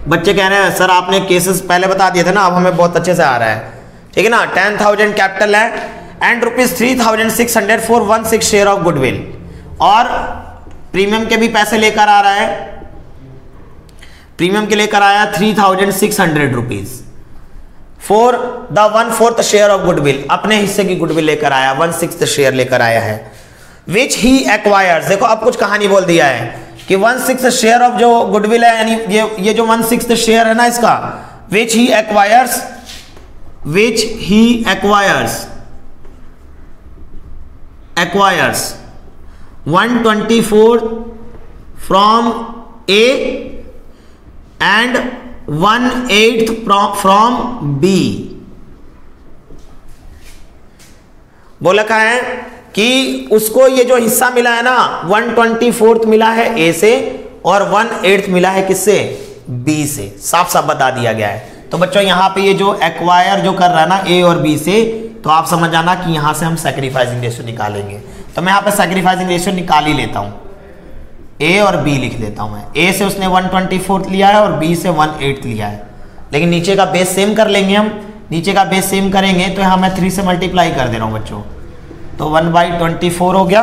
बच्चे कह रहे हैं सर आपने केसेस पहले बता दिए थे ना, अब हमें बहुत अच्छे से आ रहा है, ठीक है ना। 10,000 कैपिटल है and ₹3,600 for 1/6 share of goodwill, और प्रीमियम के भी पैसे लेकर आ रहा है, प्रीमियम के लेकर आया 3,600 rupees for the 1/4 share of goodwill, अपने हिस्से की गुडविल लेकर आया, 1/6 शेयर लेकर आया है। विच ही एक्वायर्स, देखो अब कुछ कहानी बोल दिया है कि 1/6 शेयर ऑफ जो गुडविल है, यानी ये जो 1/6 शेयर है ना इसका, which he acquires 1/24 from A and 1/8 from B. बोला क्या है कि उसको ये जो हिस्सा मिला है ना 1/24 मिला है ए से और 1/8 मिला है किससे, बी से, साफ साफ बता दिया गया है। तो बच्चों यहाँ पे ये जो एक्वायर जो कर रहा है ना ए और बी से, तो आप समझ जाना कि यहां से हम सैक्रिफाइसिंग रेशियो निकालेंगे। तो मैं यहाँ पे सैक्रिफाइसिंग रेशियो निकाल ही लेता हूं, ए और बी लिख लेता हूं मैं। ए से उसने 1/24 लिया है और बी से 1/8 लिया है, लेकिन नीचे का बेस सेम कर लेंगे हम। नीचे का बेस सेम करेंगे तो यहाँ मैं 3 से मल्टीप्लाई कर दे रहा हूं बच्चों, तो 1/24 हो गया,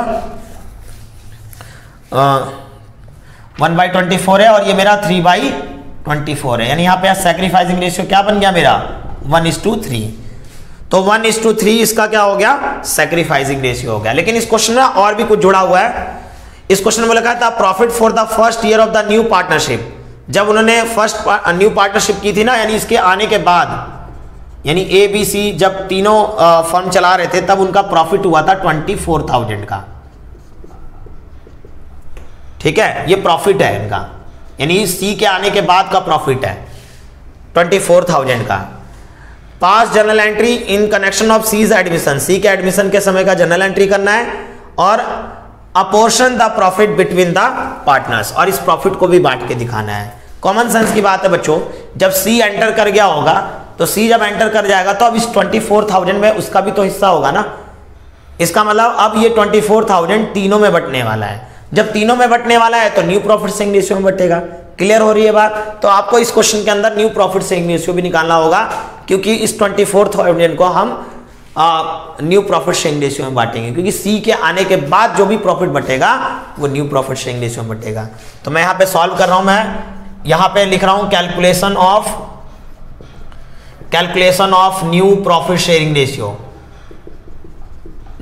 1/24 है और ये मेरा 3/24 है, यानी यहाँ पे सैक्रिफाइसिंग रेशियो क्या बन गया मेरा 1:3। तो 1:3 इसका क्या हो गया, सैक्रिफाइसिंग रेशियो हो गया। लेकिन इस क्वेश्चन में और भी कुछ जुड़ा हुआ है। इस क्वेश्चन में लिखा था profit for the first year of the new partnership, जब उन्होंने फर्स्ट न्यू पार्टनरशिप की थी ना, यानी इसके आने के बाद, यानी ए बी सी जब तीनों फर्म चला रहे थे, तब उनका प्रॉफिट हुआ था 24,000 का, ठीक है, ये प्रॉफिट है इनका, यानी सी के आने के बाद का प्रॉफिट है 24,000 का। Pass journal entry in connection of C's admission, C के एडमिशन के समय का जर्नल एंट्री करना है, और apportion the profit between the partners, और इस प्रॉफिट को भी बांट के दिखाना है। कॉमन सेंस की बात है बच्चों, जब सी एंटर कर गया होगा, तो सी जब एंटर कर जाएगा तो अब इस 24,000 में उसका भी तो हिस्सा होगा ना। इसका मतलब अब ये 24,000 तीनों में बंटने वाला है। जब तीनों में बंटने वाला है तो न्यू प्रॉफिट शेयरिंग रेशियो में बंटेगा। क्लियर हो रही है बात। तो आपको इस क्वेश्चन के अंदर न्यू प्रॉफिट शेयरिंग रेशियो भी निकालना होगा, क्योंकि इस 24,000 को हम न्यू प्रॉफिट शेयरिंग रेशियो में बांटेंगे, क्योंकि सी के आने के बाद जो भी प्रॉफिट बटेगा वो न्यू प्रॉफिट शेयरिंग रेशियो में बटेगा। तो मैं यहाँ पे सॉल्व कर रहा हूं, मैं यहाँ पे लिख रहा हूं calculation of new profit sharing ratio.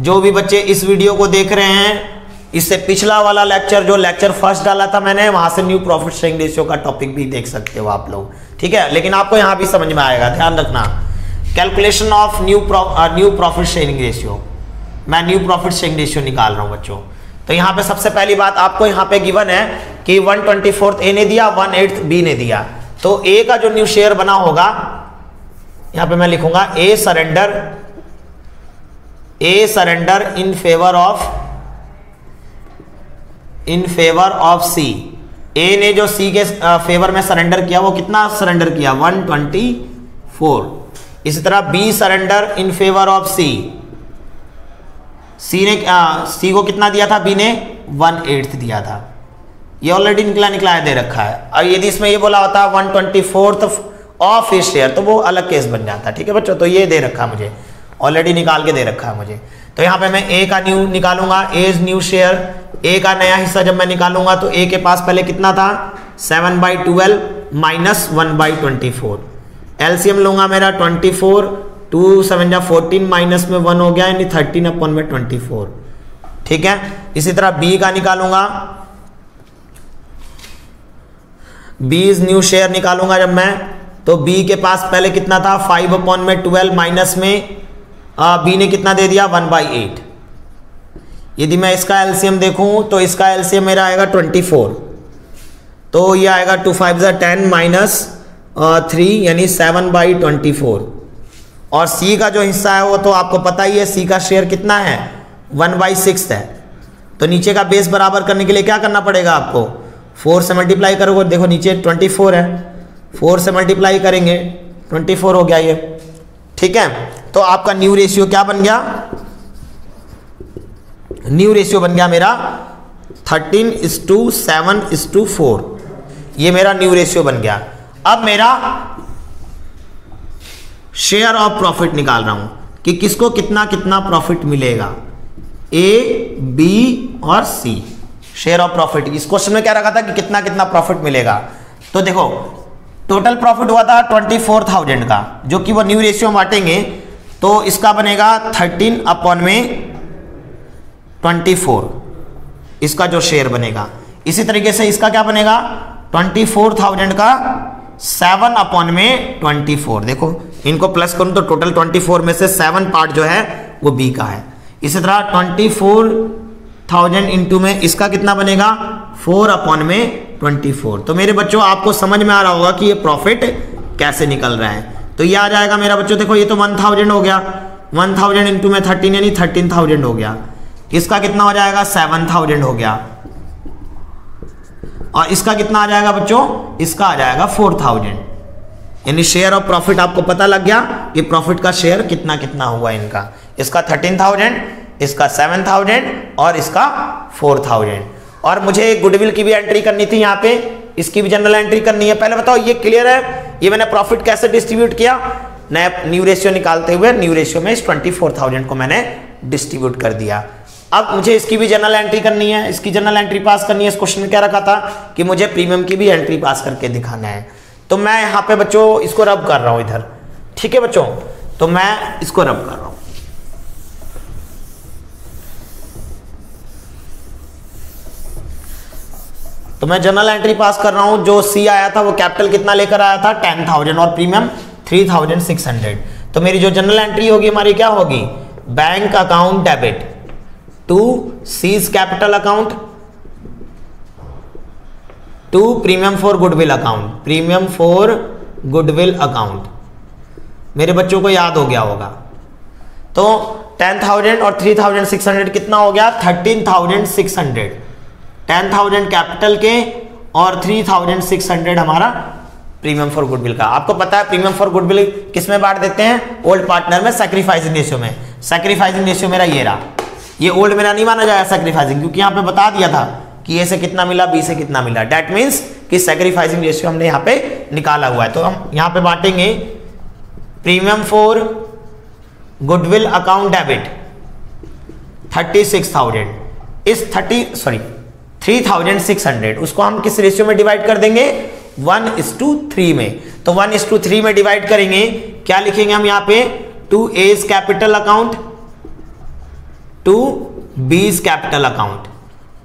जो भी बच्चे इस वीडियो को देख रहे हैं, इससे पिछला वाला लेक्चर जो लेक्चर फर्स्ट डाला था मैंने, वहां से न्यू प्रॉफिट शेयरिंग रेशियो का टॉपिक भी देख सकते हो आप लोग, ठीक है। लेकिन आपको यहां भी समझ में आएगा, ध्यान रखना। Calculation of new profit sharing ratio, मैं न्यू प्रॉफिट शेयरिंग रेशियो निकाल रहा हूं बच्चों। तो यहाँ पे सबसे पहली बात आपको यहाँ पे गिवन है कि 1/24 ए ने दिया, 1/8 बी ने दिया। तो ए का जो न्यू शेयर बना होगा, यहाँ पे मैं लिखूंगा ए सरेंडर इन फेवर ऑफ सी। ए ने जो सी के फेवर में सरेंडर किया, वो कितना सरेंडर किया 1/24। इसी तरह B surrender in favour of C, C को कितना दिया था, बी ने 1/8 दिया था। ये ऑलरेडी निकला दे रखा है। और यदि इसमें ये बोला होता 1/24 ऑफ ए शेयर, तो वो अलग केस बन जाता, ठीक है बच्चों। तो ये दे रखा मुझे, ऑलरेडी निकाल के दे रखा है मुझे। तो यहाँ पे मैं ए का न्यू निकालूंगा, ए न्यू शेयर, ए का नया हिस्सा जब मैं निकालूंगा तो ए के पास पहले कितना था 7/12 माइनस 1/24। एलसीएम लूंगा मेरा 24, 2 7 जा 14 माइनस में 1 हो गया, यानी 13/24, ठीक है। इसी तरह बी का निकालूंगा, बी न्यू शेयर निकालूंगा जब मैं, तो बी के पास पहले कितना था 5/12 माइनस में बी ने कितना दे दिया 1/8। यदि मैं इसका एलसीएम देखूं तो इसका एलसीएम मेरा आएगा 24, तो ये आएगा 2 5 जा 10 माइनस 3 यानी 7/24। और सी का जो हिस्सा है वो तो आपको पता ही है, सी का शेयर कितना है 1/6 है। तो नीचे का बेस बराबर करने के लिए क्या करना पड़ेगा आपको, 4 से मल्टीप्लाई करोगे, देखो नीचे 24 है, 4 से मल्टीप्लाई करेंगे 24 हो गया ये, ठीक है। तो आपका न्यू रेशियो क्या बन गया, न्यू रेशियो बन गया मेरा 13:7:4, ये मेरा न्यू रेशियो बन गया। अब मेरा शेयर ऑफ प्रॉफिट निकाल रहा हूं कि किसको कितना कितना प्रॉफिट मिलेगा, ए, बी और सी। शेयर ऑफ प्रॉफिट इस क्वेश्चन में क्या रखा था कि कितना कितना प्रॉफिट मिलेगा। तो देखो टोटल प्रॉफिट हुआ था 24,000 का, जो कि वो न्यू रेशियो बांटेंगे तो इसका बनेगा 13/24, इसका जो शेयर बनेगा। इसी तरीके से इसका क्या बनेगा 24,000 का 7/24। देखो इनको प्लस करूं तो टोटल 24 में से 7 पार्ट जो है वो बी का है। इसी तरह 24,000 इंटू में इसका कितना बनेगा 4/24। तो मेरे बच्चों आपको समझ में आ रहा होगा कि ये प्रॉफिट कैसे निकल रहा है। तो ये आ जाएगा मेरा बच्चों, देखो ये तो 1000 हो गया, 1000 इंटू में 13 यानी 13,000 हो गया। इसका कितना हो जाएगा 7,000 हो गया, और इसका कितना आ जाएगा बच्चों, इसका आ जाएगा 4,000। यानी शेयर ऑफ प्रॉफिट आपको पता लग गया कि प्रॉफिट का शेयर कितना कितना हुआ इनका। इसका 13,000, इसका 7,000 और इसका 4,000। और मुझे गुडविल की भी एंट्री करनी थी यहाँ पे, इसकी भी जनरल एंट्री करनी है। पहले बताओ ये क्लियर है, ये मैंने प्रॉफिट कैसे डिस्ट्रीब्यूट किया, नया न्यू रेशियो निकालते हुए न्यू रेशियो में इस 24,000 को मैंने डिस्ट्रीब्यूट कर दिया। अब मुझे इसकी भी जनरल एंट्री करनी है, इसकी जनरल एंट्री पास करनी है। इस क्वेश्चन में क्या रखा था कि मुझे प्रीमियम की भी एंट्री पास करके दिखाना है। तो मैं यहाँ पे बच्चों इसको रब कर रहा हूँ इधर, ठीक है बच्चों, तो मैं इसको रब कर रहा हूँ। तो मैं जनरल एंट्री पास कर रहा हूं। जो सी आया था वो कैपिटल कितना लेकर आया था 10,000 और प्रीमियम 3,600। तो मेरी जो जनरल एंट्री होगी हमारी क्या होगी, bank account debit to C's capital account to premium for goodwill account, premium for goodwill account. मेरे बच्चों को याद हो गया होगा। तो 10,000 और 3,600 कितना हो गया 13,600। 10,000 कैपिटल के और 3,600 हमारा प्रीमियम फॉर गुडविल का। आपको पता है प्रीमियम फॉर गुडविल किस में बांट देते हैं, ओल्ड पार्टनर में, सैक्रिफाइसिंग रेशियो में। सैक्रिफाइसिंग रेशियो मेरा ये रहा, ये ओल्ड मेरा नहीं माना जाएगा सैक्रिफाइसिंग, क्योंकि यहाँ पे बता दिया था कि ए से कितना मिला, बी से कितना मिला। दैट मीन्स कि सैक्रिफाइसिंग रेशियो हमने यहाँ पे निकाला हुआ है। तो हम यहाँ पे बांटेंगे premium for goodwill account debit 36,000, इस 3,600 उसको हम किस रेशियो में डिवाइड कर देंगे 1:3 में। तो 1:3 में डिवाइड करेंगे, क्या लिखेंगे हम यहाँ पे, to A's capital account to B's capital account.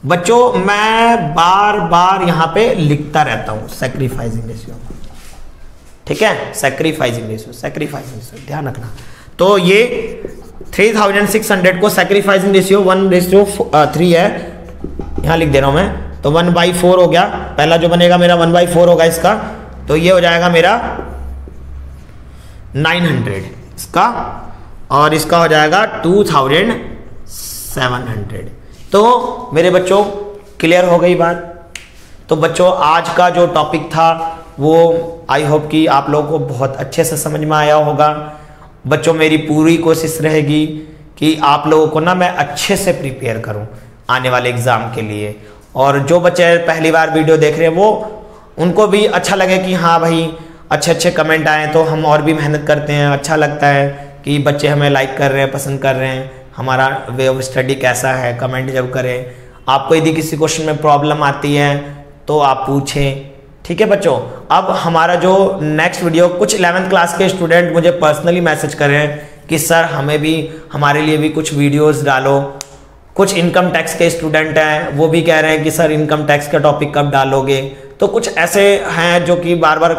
बच्चों मैं बार बार यहाँ पे लिखता रहता हूं सैक्रिफाइसिंग रेशियो, ठीक है, सैक्रिफाइसिंग रेशियो ध्यान रखना। तो ये 3,600 को सैक्रिफाइसिंग रेशियो 1:3 है, यहां लिख दे रहा हूं मैं। तो 1/4 हो गया, पहला जो बनेगा मेरा 1/4 होगा इसका। तो ये हो जाएगा मेरा 900 इसका, और इसका हो जाएगा 2,700। तो मेरे बच्चों क्लियर हो गई बात। तो बच्चों आज का जो टॉपिक था वो आई होप कि आप लोगों को बहुत अच्छे से समझ में आया होगा। बच्चों मेरी पूरी कोशिश रहेगी कि आप लोगों को ना मैं अच्छे से प्रिपेयर करूं आने वाले एग्जाम के लिए। और जो बच्चे पहली बार वीडियो देख रहे हैं वो उनको भी अच्छा लगे कि हाँ भाई अच्छे अच्छे कमेंट आए तो हम और भी मेहनत करते हैं। अच्छा लगता है कि बच्चे हमें लाइक कर रहे हैं, पसंद कर रहे हैं, हमारा वे ऑफ स्टडी कैसा है, कमेंट जब करें। आपको यदि किसी क्वेश्चन में प्रॉब्लम आती है तो आप पूछें, ठीक है बच्चों। अब हमारा जो नेक्स्ट वीडियो, कुछ 11th क्लास के स्टूडेंट मुझे पर्सनली मैसेज कर रहे हैं कि सर हमें भी, हमारे लिए भी कुछ वीडियोस डालो। कुछ इनकम टैक्स के स्टूडेंट हैं वो भी कह रहे हैं कि सर इनकम टैक्स का टॉपिक कब डालोगे। तो कुछ ऐसे हैं जो कि बार बार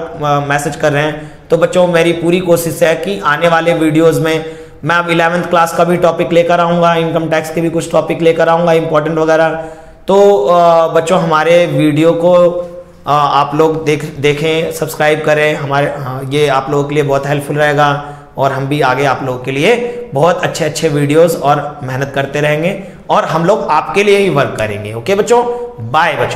मैसेज कर रहे हैं। तो बच्चों मेरी पूरी कोशिश है कि आने वाले वीडियोस में मैं अब 11th क्लास का भी टॉपिक लेकर आऊँगा, इनकम टैक्स के भी कुछ टॉपिक लेकर आऊँगा इंपॉर्टेंट वगैरह। तो बच्चों हमारे वीडियो को आप लोग देखें, सब्सक्राइब करें हमारे, ये आप लोगों के लिए बहुत हेल्पफुल रहेगा। और हम भी आगे आप लोगों के लिए बहुत अच्छे अच्छे वीडियोस और मेहनत करते रहेंगे और हम लोग आपके लिए ही वर्क करेंगे। ओके बच्चों, बाय बच्चों।